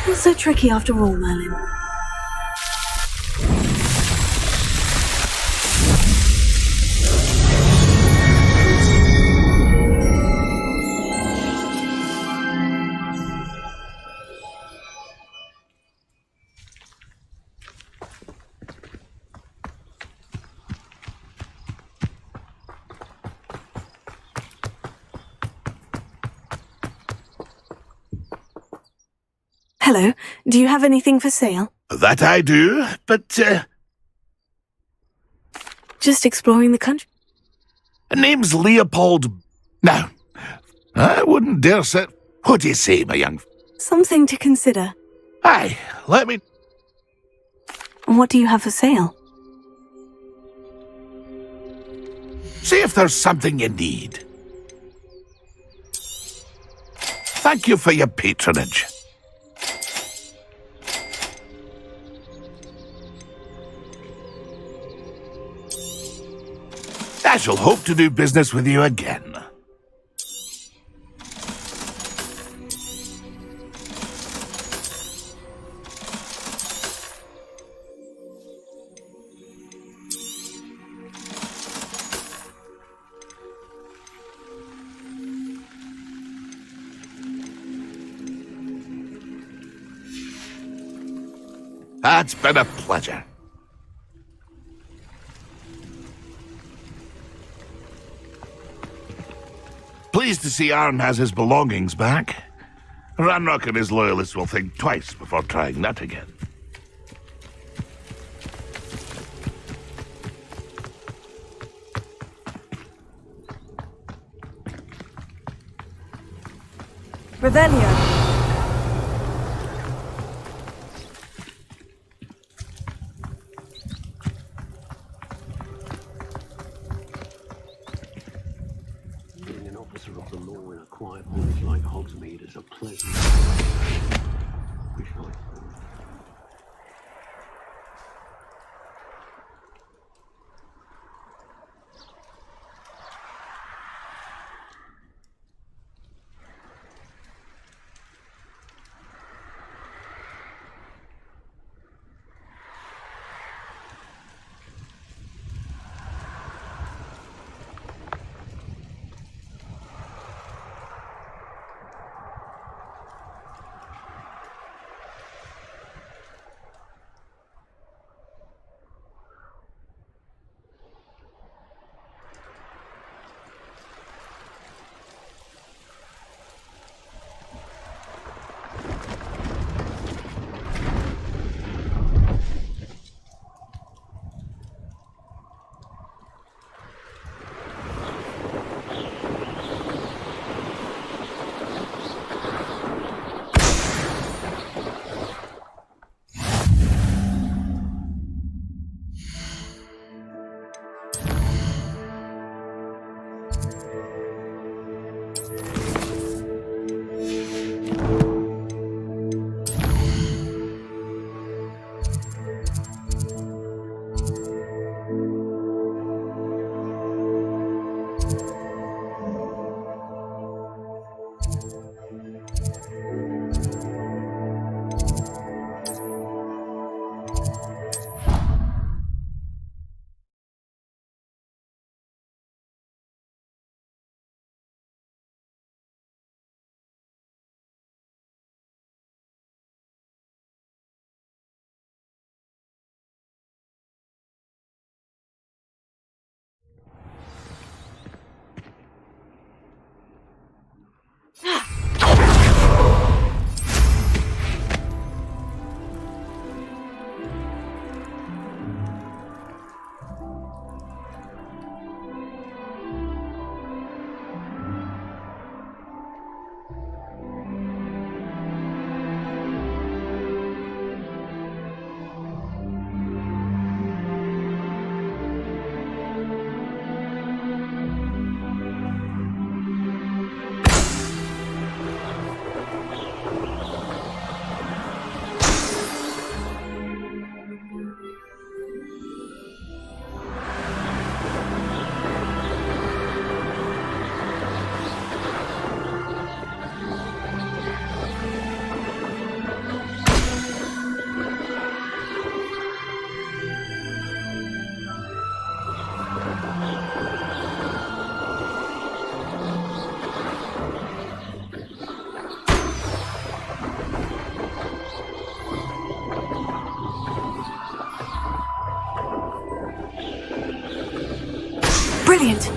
Not so tricky after all, Merlin. Hello, do you have anything for sale? That I do, but, Just exploring the country. name's Leopold. No, I wouldn't dare say. What do you say, my young... Something to consider. Aye, let me... What do you have for sale? See if there's something you need. Thank you for your patronage. I shall hope to do business with you again. It's been a pleasure. Pleased to see Arn has his belongings back. Ranrock and his loyalists will think twice before trying that again. Revelio. Being an officer of the law in a quiet village like Hogsmeade is a pleasant... Brilliant!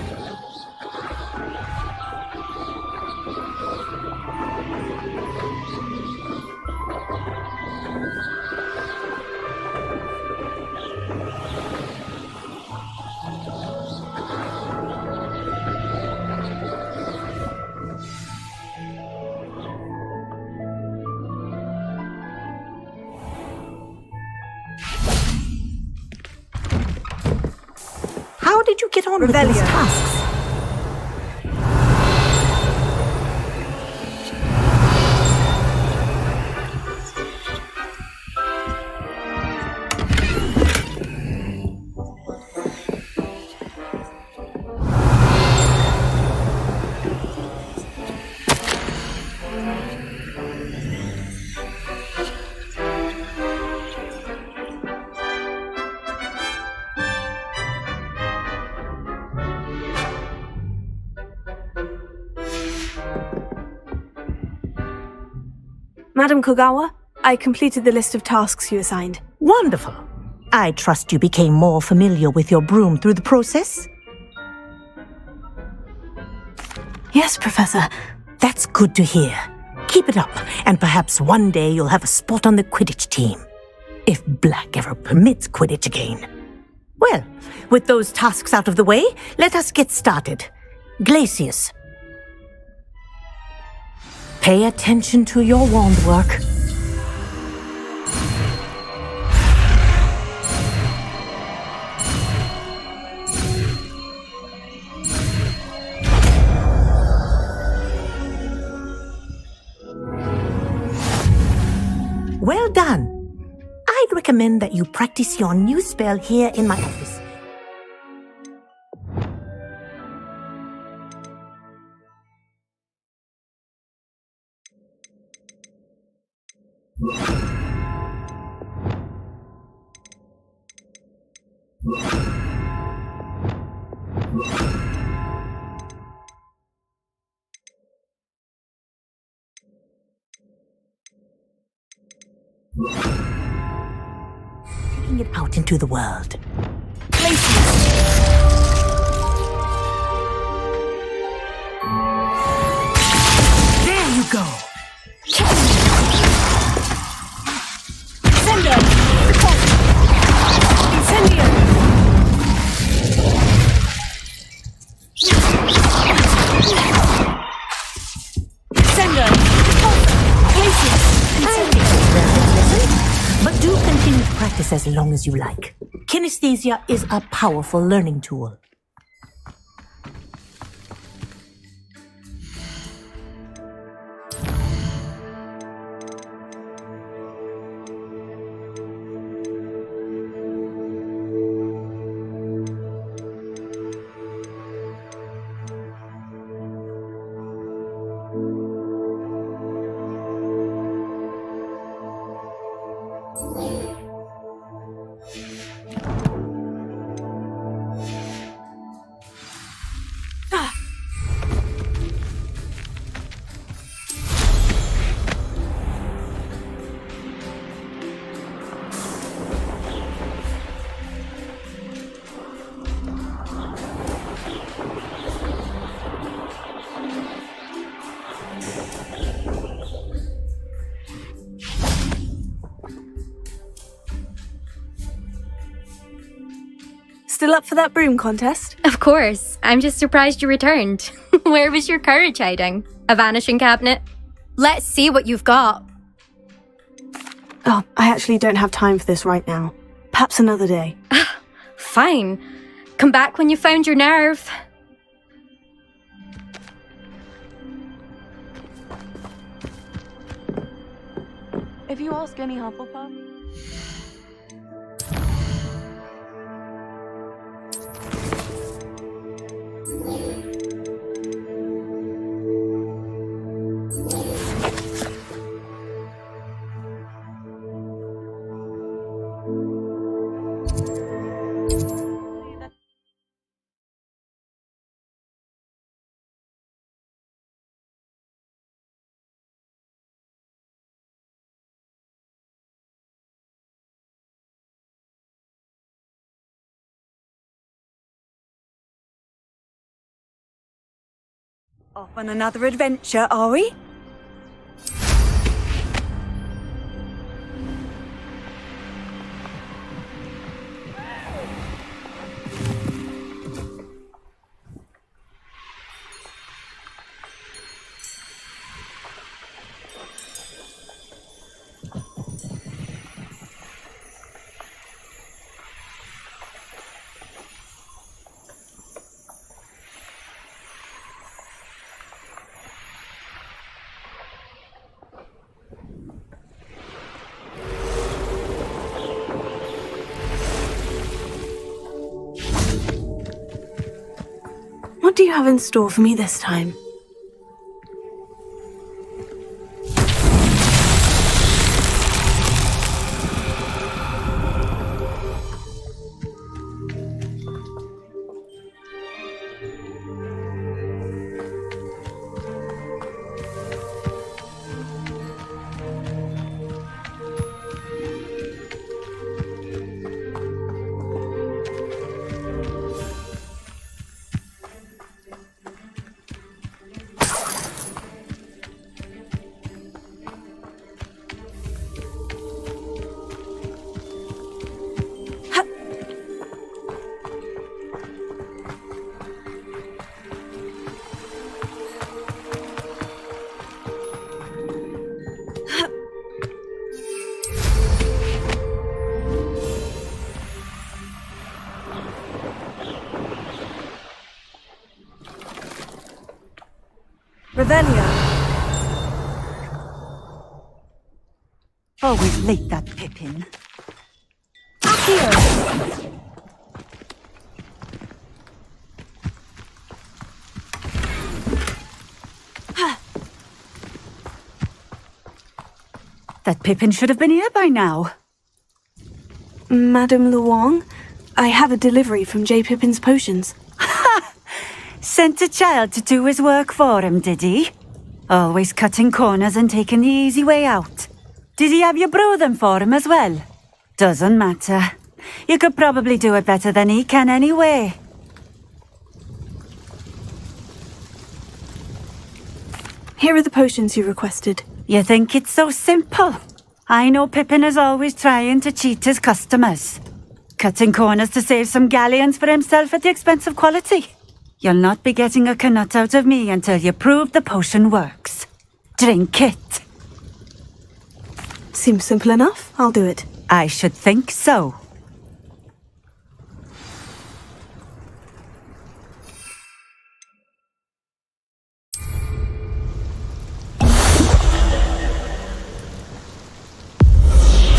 How did you get on with those tasks? Madam Kogawa, I completed the list of tasks you assigned. Wonderful. I trust you became more familiar with your broom through the process? Yes, Professor. That's good to hear. Keep it up, and perhaps one day you'll have a spot on the Quidditch team. If Black ever permits Quidditch again. Well, with those tasks out of the way, let us get started. Glacius. Pay attention to your wand work. Well done. I'd recommend that you practice your new spell here in my office. Taking it out into the world. There you go. Incendio! Incendio! Incendio! But do continue to practice as long as you like. Kinesthesia is a powerful learning tool. Still up for that broom contest? Of course. I'm just surprised you returned. Where was your courage hiding? A vanishing cabinet? Let's see what you've got. Oh, I actually don't have time for this right now. Perhaps another day. Fine. Come back when you found your nerve. If you ask any Hufflepuff... Off on another adventure, are we? What do you have in store for me this time? Revelio. Always late, that Pippin. Accio. That Pippin should have been here by now. Madame Luong, I have a delivery from J. Pippin's potions. Ha! Sent a child to do his work for him, did he? Always cutting corners and taking the easy way out. Did he have you brew them for him as well? Doesn't matter. You could probably do it better than he can anyway. Here are the potions you requested. You think it's so simple? I know Pippin is always trying to cheat his customers. Cutting corners to save some galleons for himself at the expense of quality. You'll not be getting a canut out of me until you prove the potion works. Drink it. Seems simple enough. I'll do it. I should think so.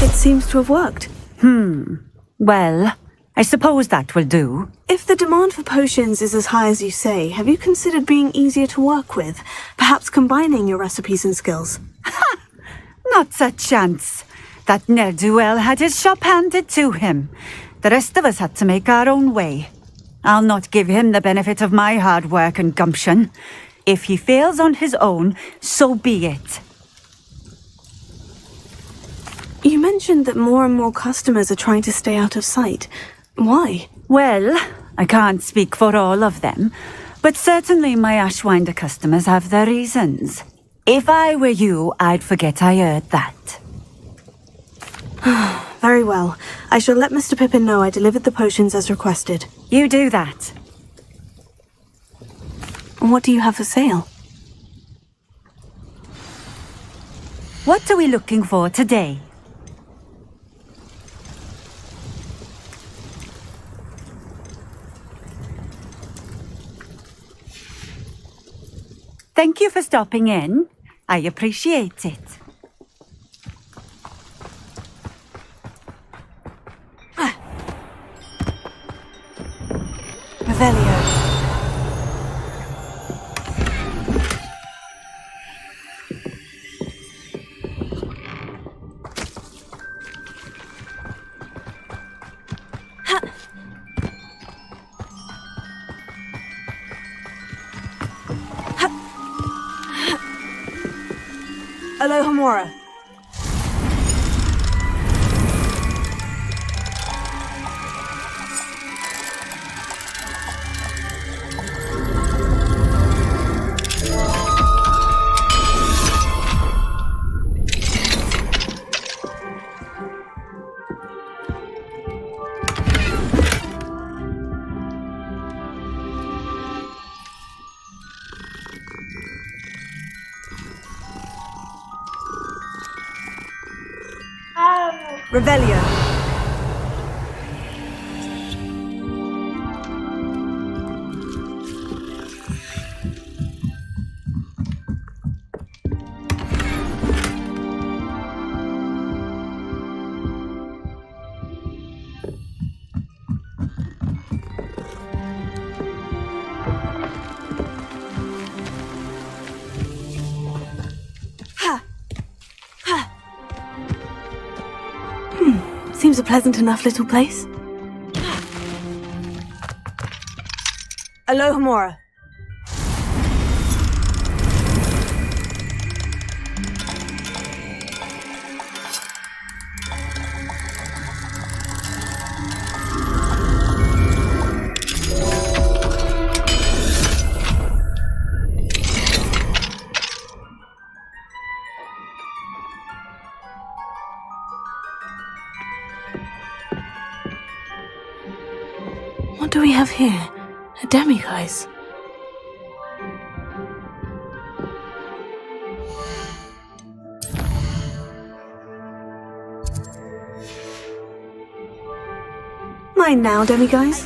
It seems to have worked. Well, I suppose that will do. If the demand for potions is as high as you say, have you considered being easier to work with? Perhaps combining your recipes and skills? Ha! Not a chance. That ne'er-do-well had his shop handed to him. The rest of us had to make our own way. I'll not give him the benefit of my hard work and gumption. If he fails on his own, so be it. You mentioned that more and more customers are trying to stay out of sight. Why? Well, I can't speak for all of them, but certainly my Ashwinder customers have their reasons. If I were you, I'd forget I heard that. Very well. I shall let Mr. Pippin know I delivered the potions as requested. You do that. What do you have for sale? What are we looking for today? Thank you for stopping in. I appreciate it. Revelio. Alohomora. Revelio. Seems a pleasant enough little place. Alohomora. What do we have here? A demiguise. Mine now, demiguise.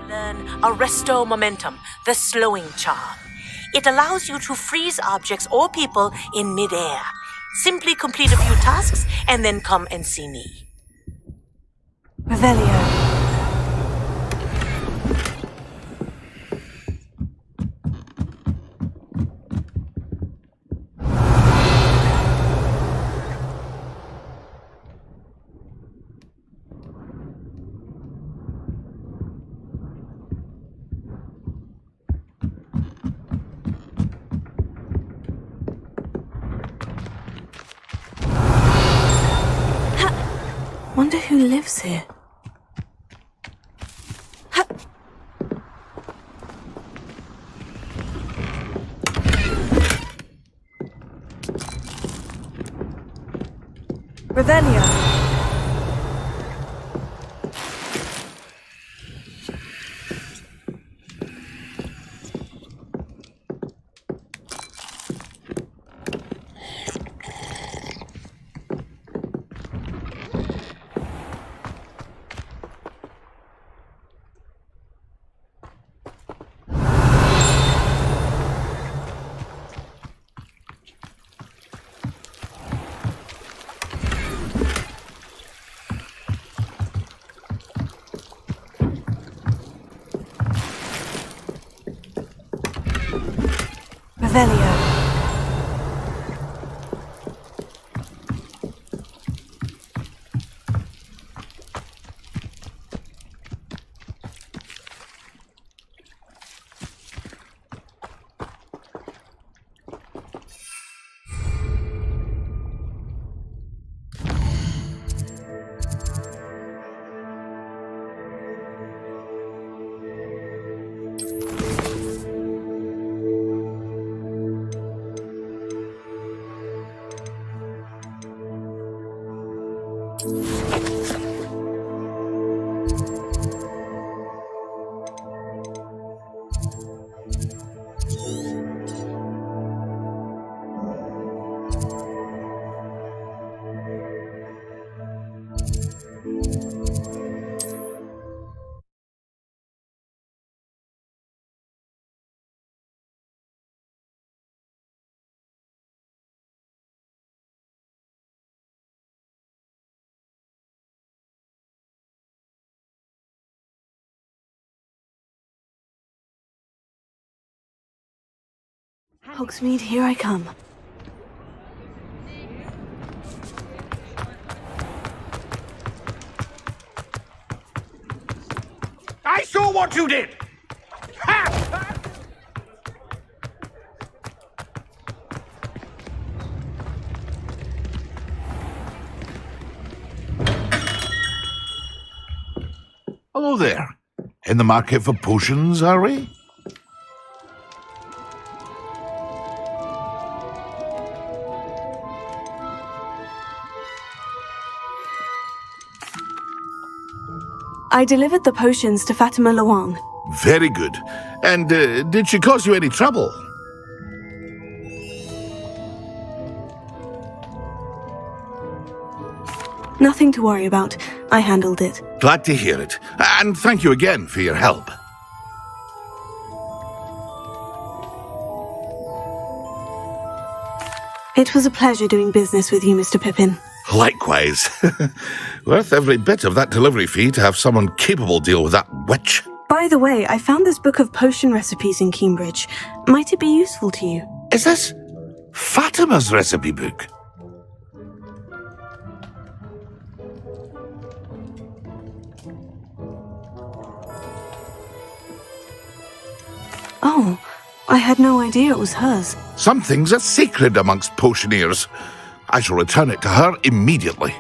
Learn Arresto Momentum, the slowing charm. It allows you to freeze objects or people in midair. Simply complete a few tasks and then come and see me. Revelio. Wonder who lives here. Revelio. Revelio. Hogsmeade, here I come. I saw what you did! Hello there. In the market for potions, are we? I delivered the potions to Fatima Lawang. Very good. And did she cause you any trouble? Nothing to worry about. I handled it. Glad to hear it. And thank you again for your help. It was a pleasure doing business with you, Mr. Pippin. Likewise. Worth every bit of that delivery fee to have someone capable deal with that witch. By the way, I found this book of potion recipes in Cambridge. Might it be useful to you? Is this Fatima's recipe book? Oh, I had no idea it was hers. Some things are sacred amongst potioneers. I shall return it to her immediately.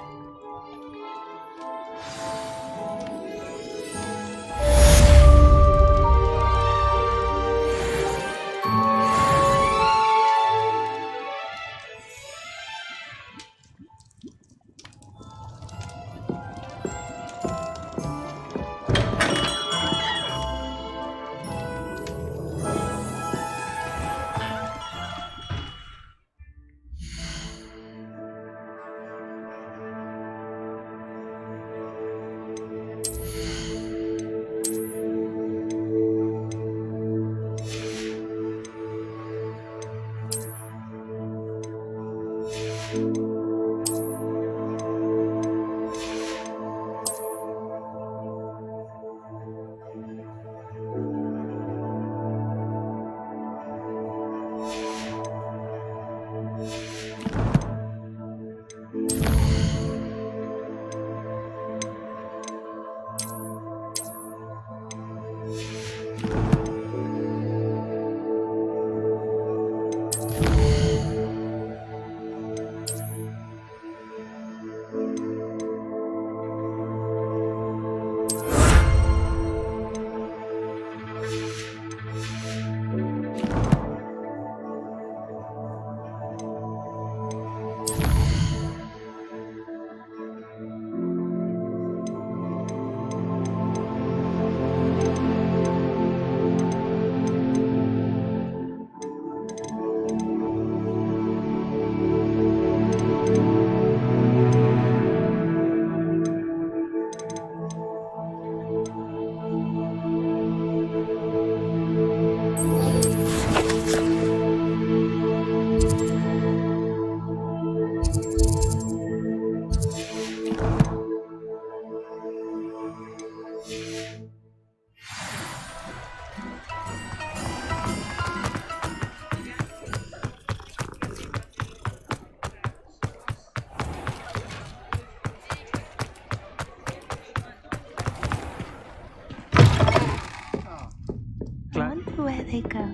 they go.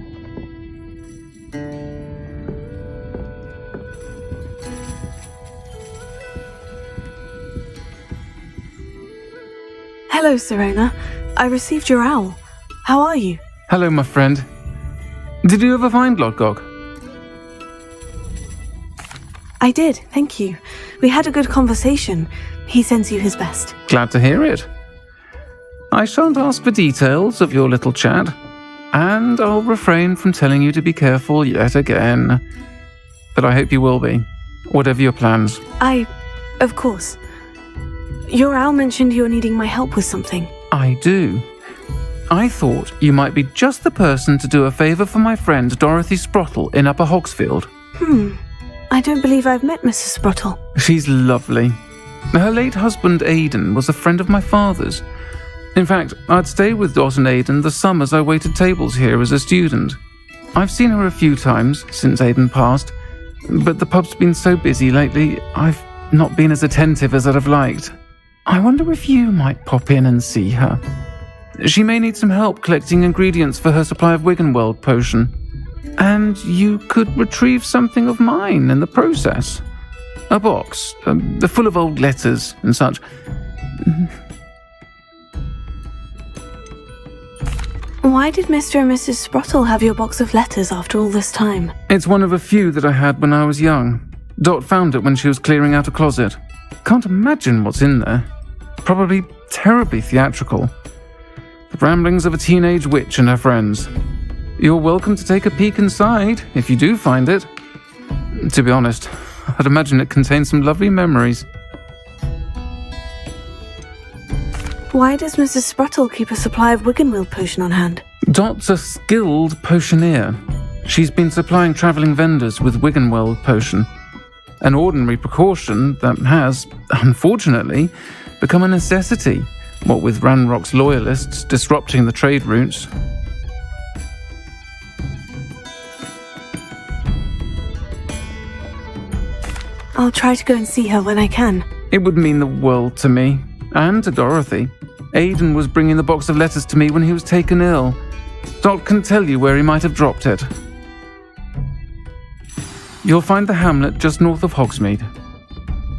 Hello, Serena. I received your owl. How are you? Hello, my friend. Did you ever find Lodgok? I did, thank you. We had a good conversation. He sends you his best. Glad to hear it. I shan't ask for details of your little chat, and I'll refrain from telling you to be careful yet again. But I hope you will be, whatever your plans. Of course. Your owl mentioned you're needing my help with something. I do. I thought you might be just the person to do a favour for my friend Dorothy Sprottle in Upper Hogsfield. I don't believe I've met Mrs. Sprottle. She's lovely. Her late husband Aidan was a friend of my father's. In fact, I'd stayed with Dot and Aidan the summers I waited tables here as a student. I've seen her a few times since Aidan passed, but the pub's been so busy lately, I've not been as attentive as I'd have liked. I wonder if you might pop in and see her. She may need some help collecting ingredients for her supply of Wiggenweld potion. And you could retrieve something of mine in the process. A box, full of old letters and such. Why did Mr. and Mrs. Sprottle have your box of letters after all this time? It's one of a few that I had when I was young. Dot found it when she was clearing out a closet. Can't imagine what's in there. Probably terribly theatrical. The ramblings of a teenage witch and her friends. You're welcome to take a peek inside, if you do find it. To be honest, I'd imagine it contains some lovely memories. Why does Mrs. Sprottle keep a supply of Wiggenweld potion on hand? Dot's a skilled potioneer. She's been supplying travelling vendors with Wiggenweld potion. An ordinary precaution that has, unfortunately, become a necessity, what with Ranrock's loyalists disrupting the trade routes. I'll try to go and see her when I can. It would mean the world to me, and to Dorothy. Aidan was bringing the box of letters to me when he was taken ill. Dot can tell you where he might have dropped it. You'll find the hamlet just north of Hogsmeade.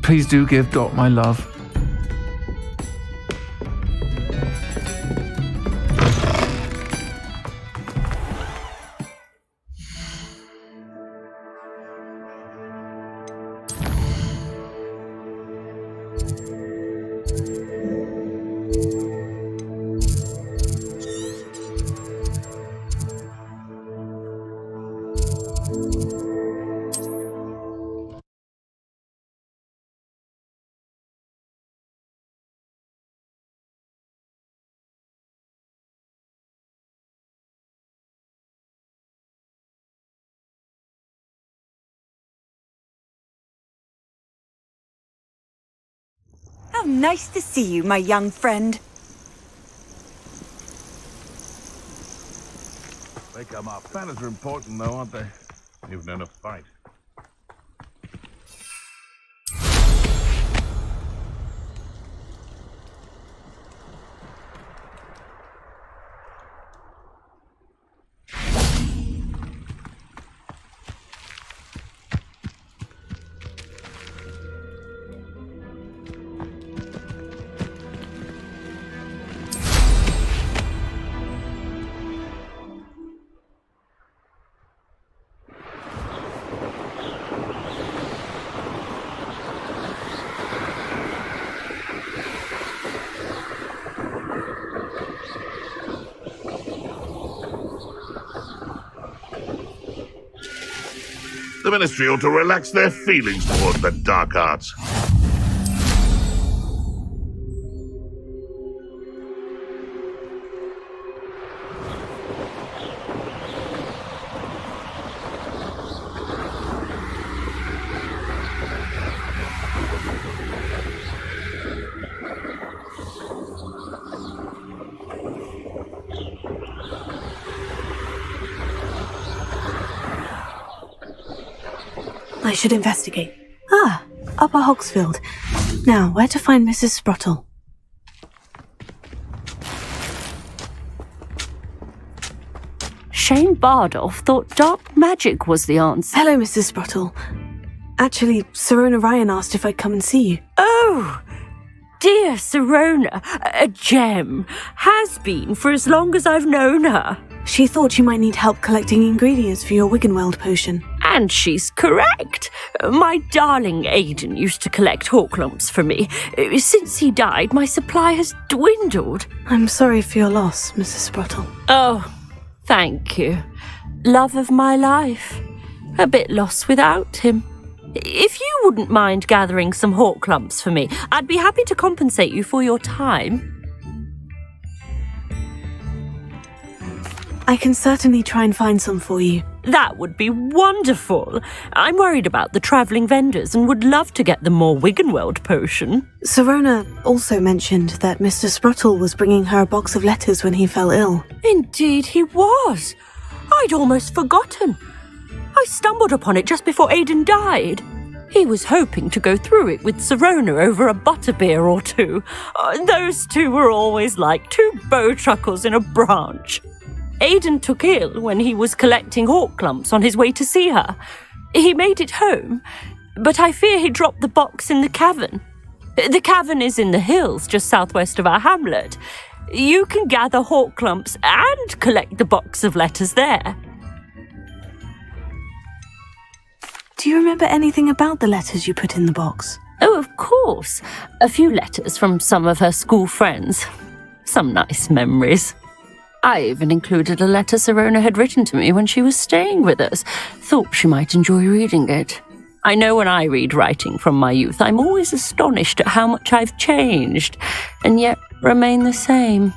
Please do give Dot my love. How nice to see you, my young friend. They come up. Manners are important, though, aren't they? Even in a fight. The Ministry ought to relax their feelings toward the dark arts. I should investigate. Upper Hogsfield. Now, where to find Mrs. Sprottle? Shane Bardolph thought dark magic was the answer. Hello, Mrs. Sprottle. Actually, Sirona Ryan asked if I'd come and see you. Oh, dear Sirona, a gem. Has been for as long as I've known her. She thought you might need help collecting ingredients for your Wiggenweld potion. And she's correct. My darling Aidan used to collect hawklumps for me. Since he died, my supply has dwindled. I'm sorry for your loss, Mrs. Sprottle. Oh, thank you. Love of my life. A bit lost without him. If you wouldn't mind gathering some hawklumps for me, I'd be happy to compensate you for your time. I can certainly try and find some for you. That would be wonderful. I'm worried about the travelling vendors and would love to get them more Wiggenweld potion. Sirona also mentioned that Mr. Sprottle was bringing her a box of letters when he fell ill. Indeed he was. I'd almost forgotten. I stumbled upon it just before Aidan died. He was hoping to go through it with Sirona over a butterbeer or two. Those two were always like two bowtruckles in a branch. Aidan took ill when he was collecting hawklumps on his way to see her. He made it home, but I fear he dropped the box in the cavern. The cavern is in the hills just southwest of our hamlet. You can gather hawklumps and collect the box of letters there. Do you remember anything about the letters you put in the box? Oh, of course. A few letters from some of her school friends. Some nice memories. I even included a letter Sirona had written to me when she was staying with us. Thought she might enjoy reading it. I know when I read writing from my youth, I'm always astonished at how much I've changed, and yet remain the same.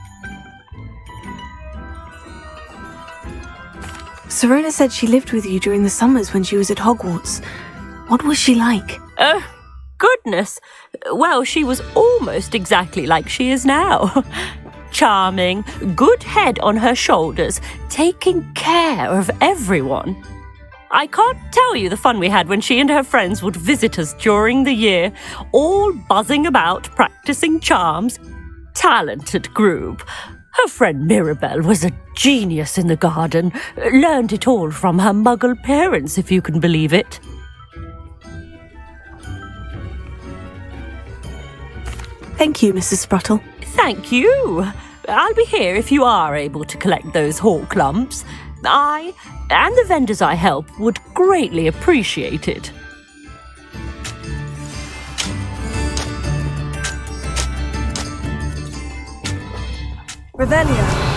Sirona said she lived with you during the summers when she was at Hogwarts. What was she like? Oh, goodness. Well, she was almost exactly like she is now. Charming, good head on her shoulders, taking care of everyone. I can't tell you the fun we had when she and her friends would visit us during the year, all buzzing about, practicing charms. Talented group. Her friend Mirabelle was a genius in the garden. Learned it all from her muggle parents, if you can believe it. Thank you, Mrs. Sprottle. Thank you. I'll be here if you are able to collect those hawklumps. I and the vendors I help would greatly appreciate it. Revelio.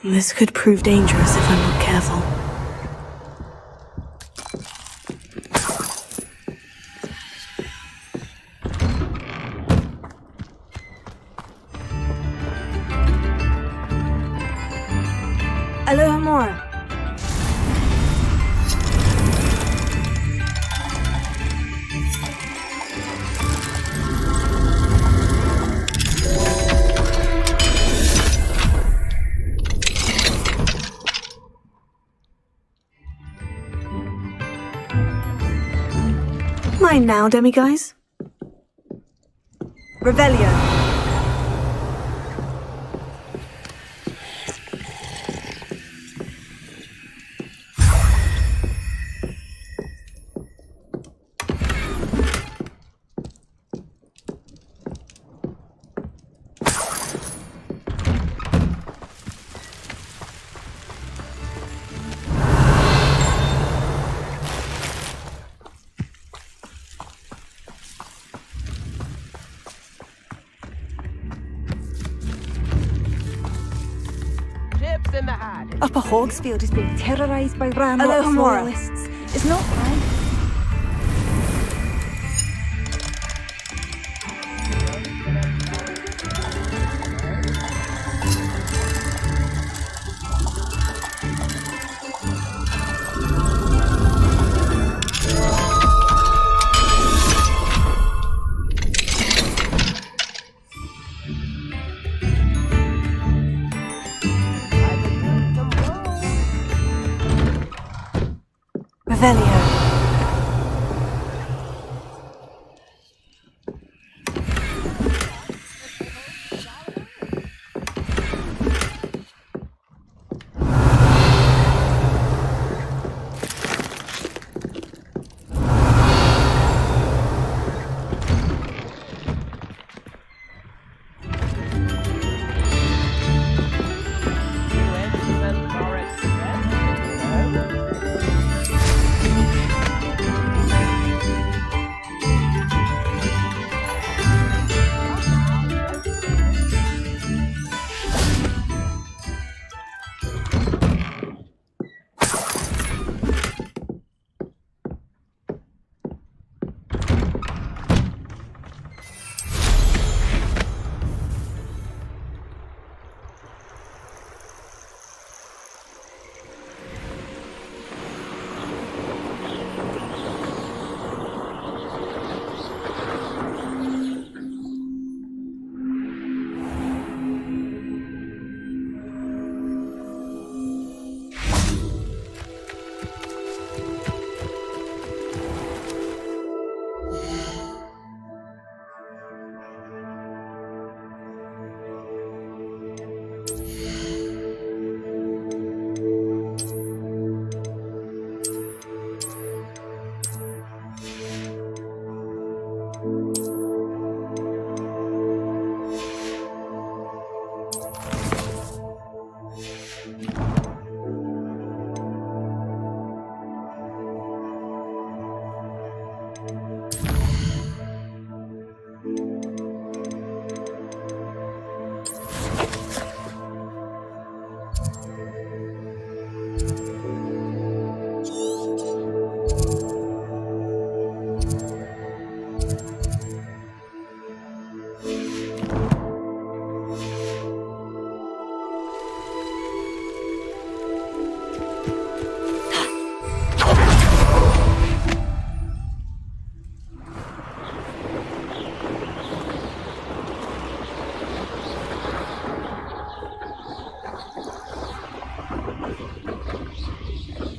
This could prove dangerous if I'm not careful. Alohomora. Mine now, demiguise. Revelio. Upper Hogsfield is being terrorised by Ranrock's loyalists. It's not right. Revelio.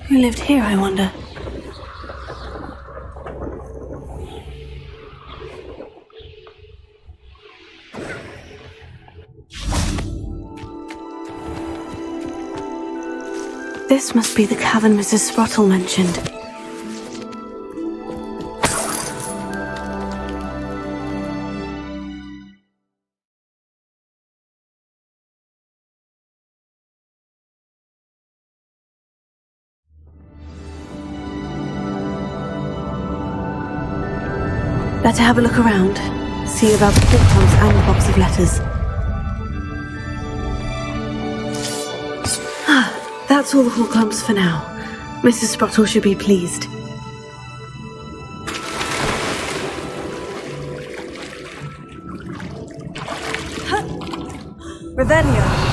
Who lived here, I wonder? This must be the cavern Mrs. Sprottle mentioned. Better have a look around. See about the portals and the box of letters. That's all the Horcrux for now. Mrs. Sprottle should be pleased. Revelio.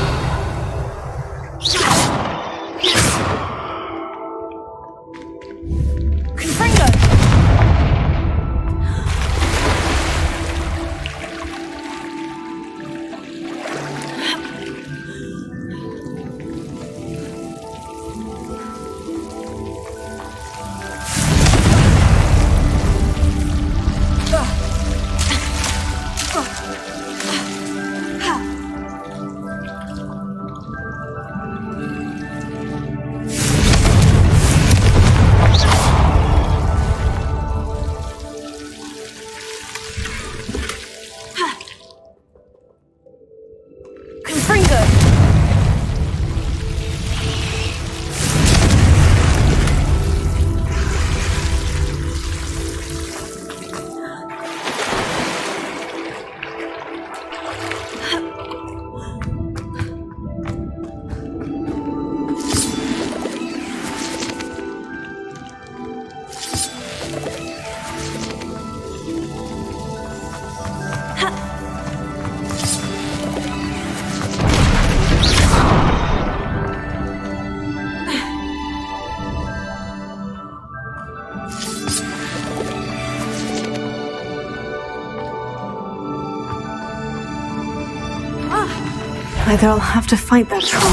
Either I'll have to fight that troll,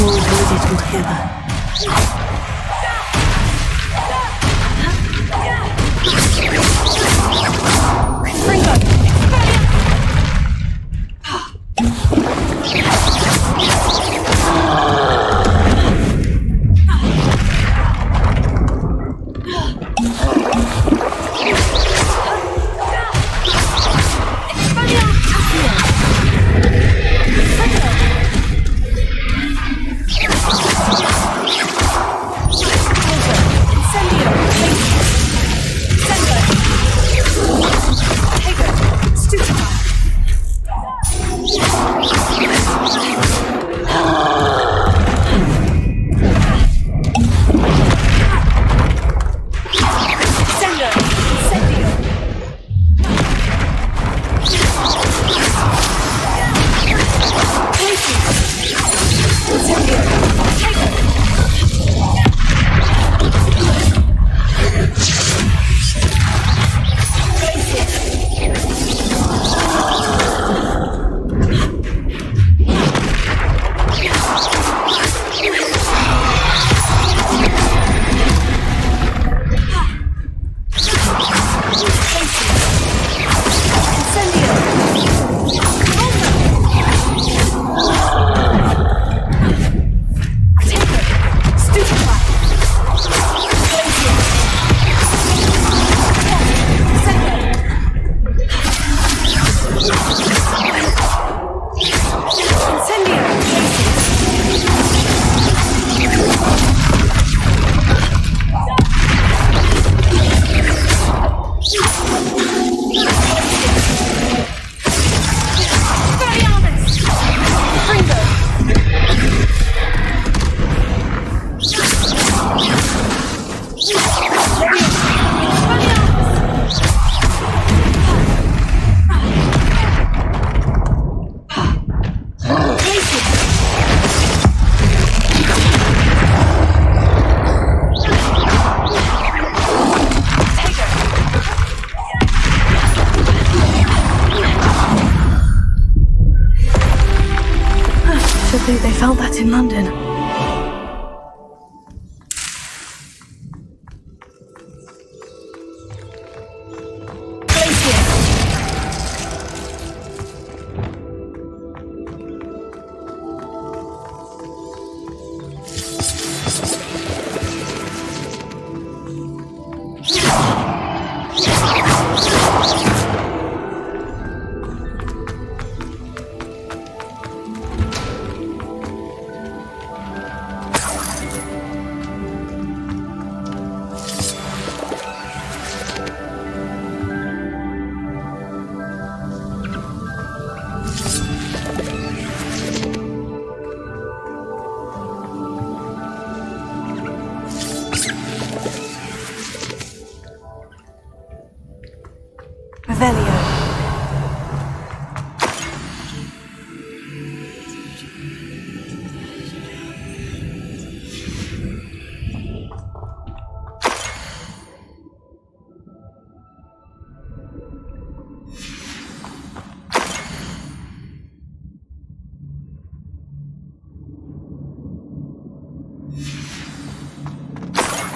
or avoid it altogether. think they found that in London.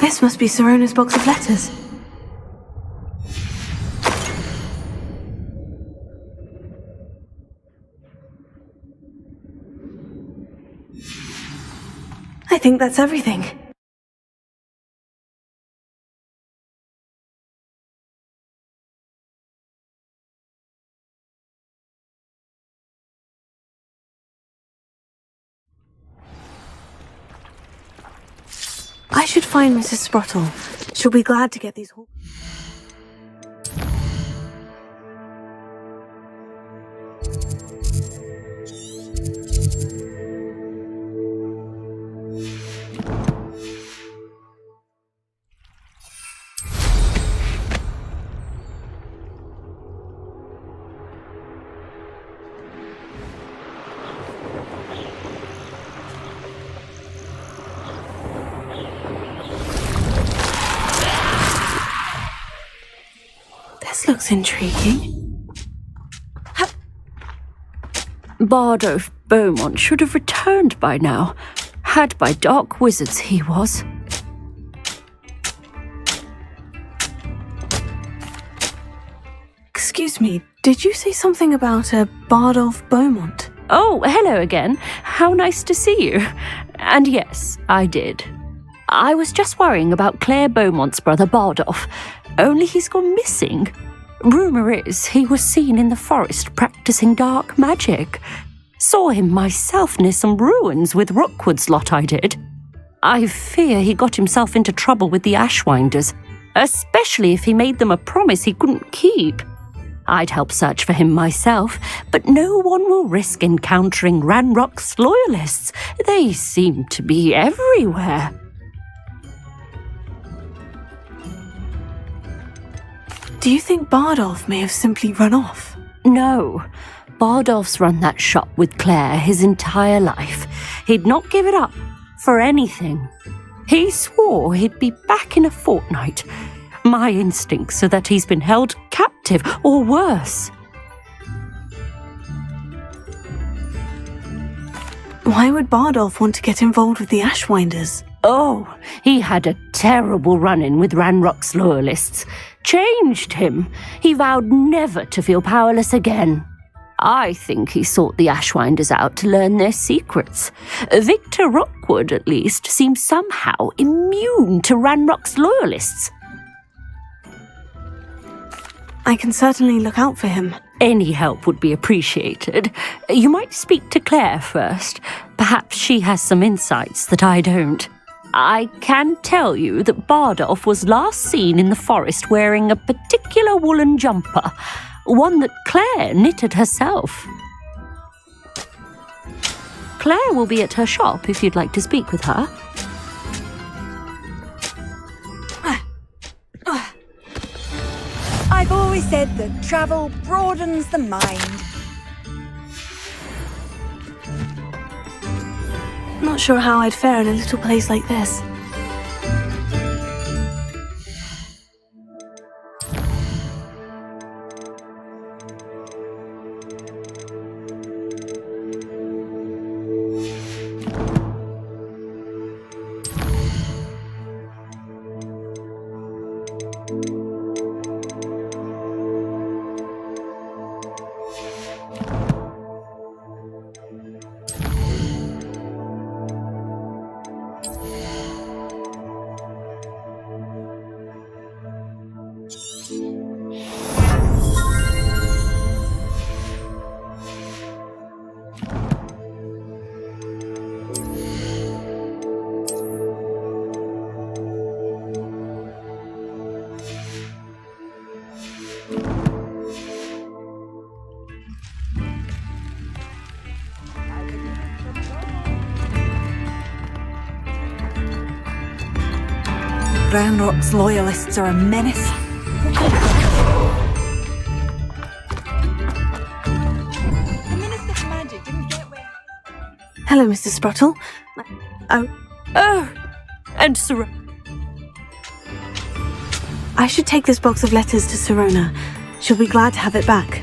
This must be Sirona's box of letters. I think that's everything. I should find Mrs. Sprottle. She'll be glad to get these... This looks intriguing. Bardolph Beaumont should have returned by now. Had by dark wizards he was. Excuse me, did you say something about a Bardolph Beaumont? Oh, hello again. How nice to see you. And yes, I did. I was just worrying about Claire Beaumont's brother Bardolph, only he's gone missing. Rumour is he was seen in the forest practicing dark magic. Saw him myself near some ruins with Rookwood's lot I did. I fear he got himself into trouble with the Ashwinders, especially if he made them a promise he couldn't keep. I'd help search for him myself, but no one will risk encountering Ranrock's loyalists. They seem to be everywhere. Do you think Bardolph may have simply run off? No. Bardolph's run that shop with Claire his entire life. He'd not give it up for anything. He swore he'd be back in a fortnight. My instincts are that he's been held captive, or worse. Why would Bardolph want to get involved with the Ashwinders? Oh, he had a terrible run-in with Ranrock's loyalists. Changed him. He vowed never to feel powerless again. I think he sought the Ashwinders out to learn their secrets. Victor Rookwood, at least, seems somehow immune to Ranrock's loyalists. I can certainly look out for him. Any help would be appreciated. You might speak to Claire first. Perhaps she has some insights that I don't. I can tell you that Bardolph was last seen in the forest wearing a particular woolen jumper, one that Claire knitted herself. Claire will be at her shop if you'd like to speak with her. I've always said that travel broadens the mind. Not sure how I'd fare in a little place like this. Ranrock's loyalists are a menace. Hello, Mr. Sprottle. Oh, and Sir. I should take this box of letters to Sirona. She'll be glad to have it back.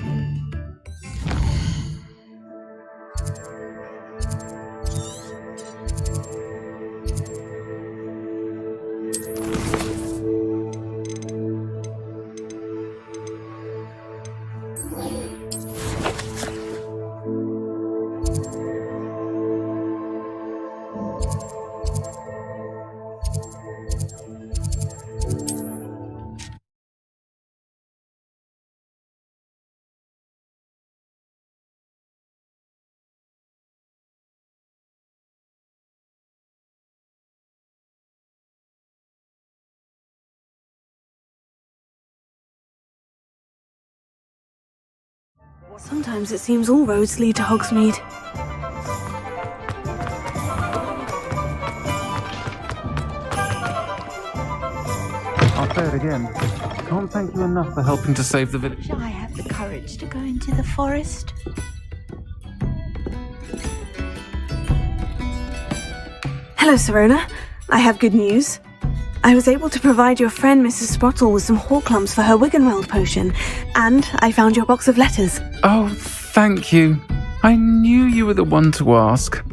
Sometimes it seems all roads lead to Hogsmeade. I'll say it again. Can't thank you enough for helping to save the village. Shall I have the courage to go into the forest? Hello, Sirona. I have good news. I was able to provide your friend Mrs. Sprottle with some Horklumps for her Wiggenweld potion, and I found your box of letters. Oh, thank you. I knew you were the one to ask.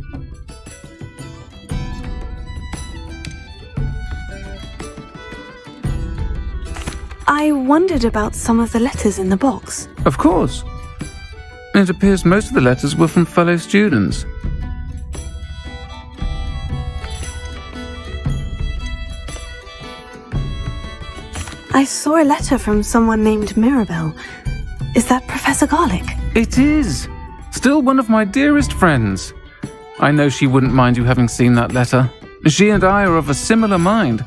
I wondered about some of the letters in the box. Of course. It appears most of the letters were from fellow students. I saw a letter from someone named Mirabelle. Is that Professor Garlick? It is. Still one of my dearest friends. I know she wouldn't mind you having seen that letter. She and I are of a similar mind,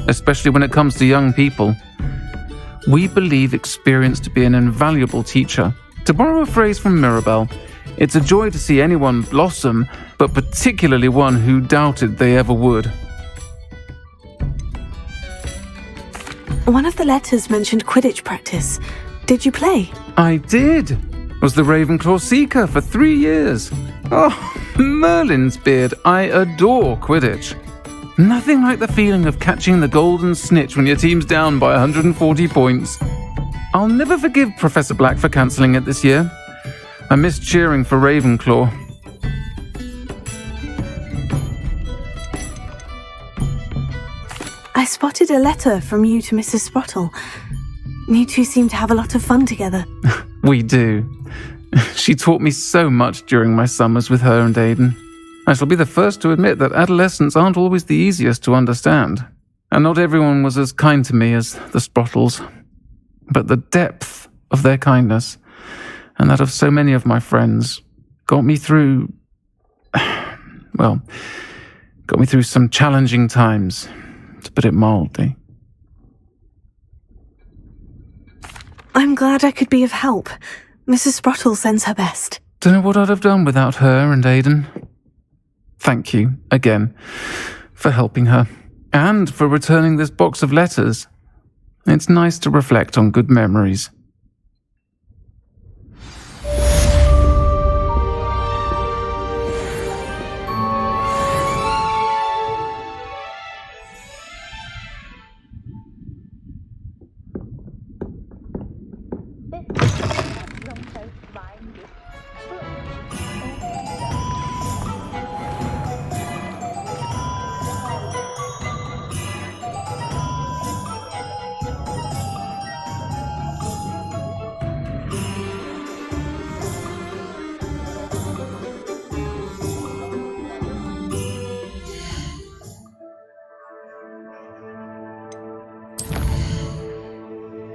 especially when it comes to young people. We believe experience to be an invaluable teacher. To borrow a phrase from Mirabelle, it's a joy to see anyone blossom, but particularly one who doubted they ever would. One of the letters mentioned Quidditch practice. Did you play? I did. Was the Ravenclaw Seeker for 3 years. Oh, Merlin's beard. I adore Quidditch. Nothing like the feeling of catching the golden snitch when your team's down by 140 points. I'll never forgive Professor Black for cancelling it this year. I missed cheering for Ravenclaw. I spotted a letter from you to Mrs. Sprottle. You two seem to have a lot of fun together. We do. She taught me so much during my summers with her and Aidan. I shall be the first to admit that adolescents aren't always the easiest to understand. And not everyone was as kind to me as the Sprottles. But the depth of their kindness, and that of so many of my friends, got me through some challenging times, to put it mildly. I'm glad I could be of help. Mrs. Sprottle sends her best. Don't know what I'd have done without her and Aidan. Thank you, again, for helping her, and for returning this box of letters. It's nice to reflect on good memories.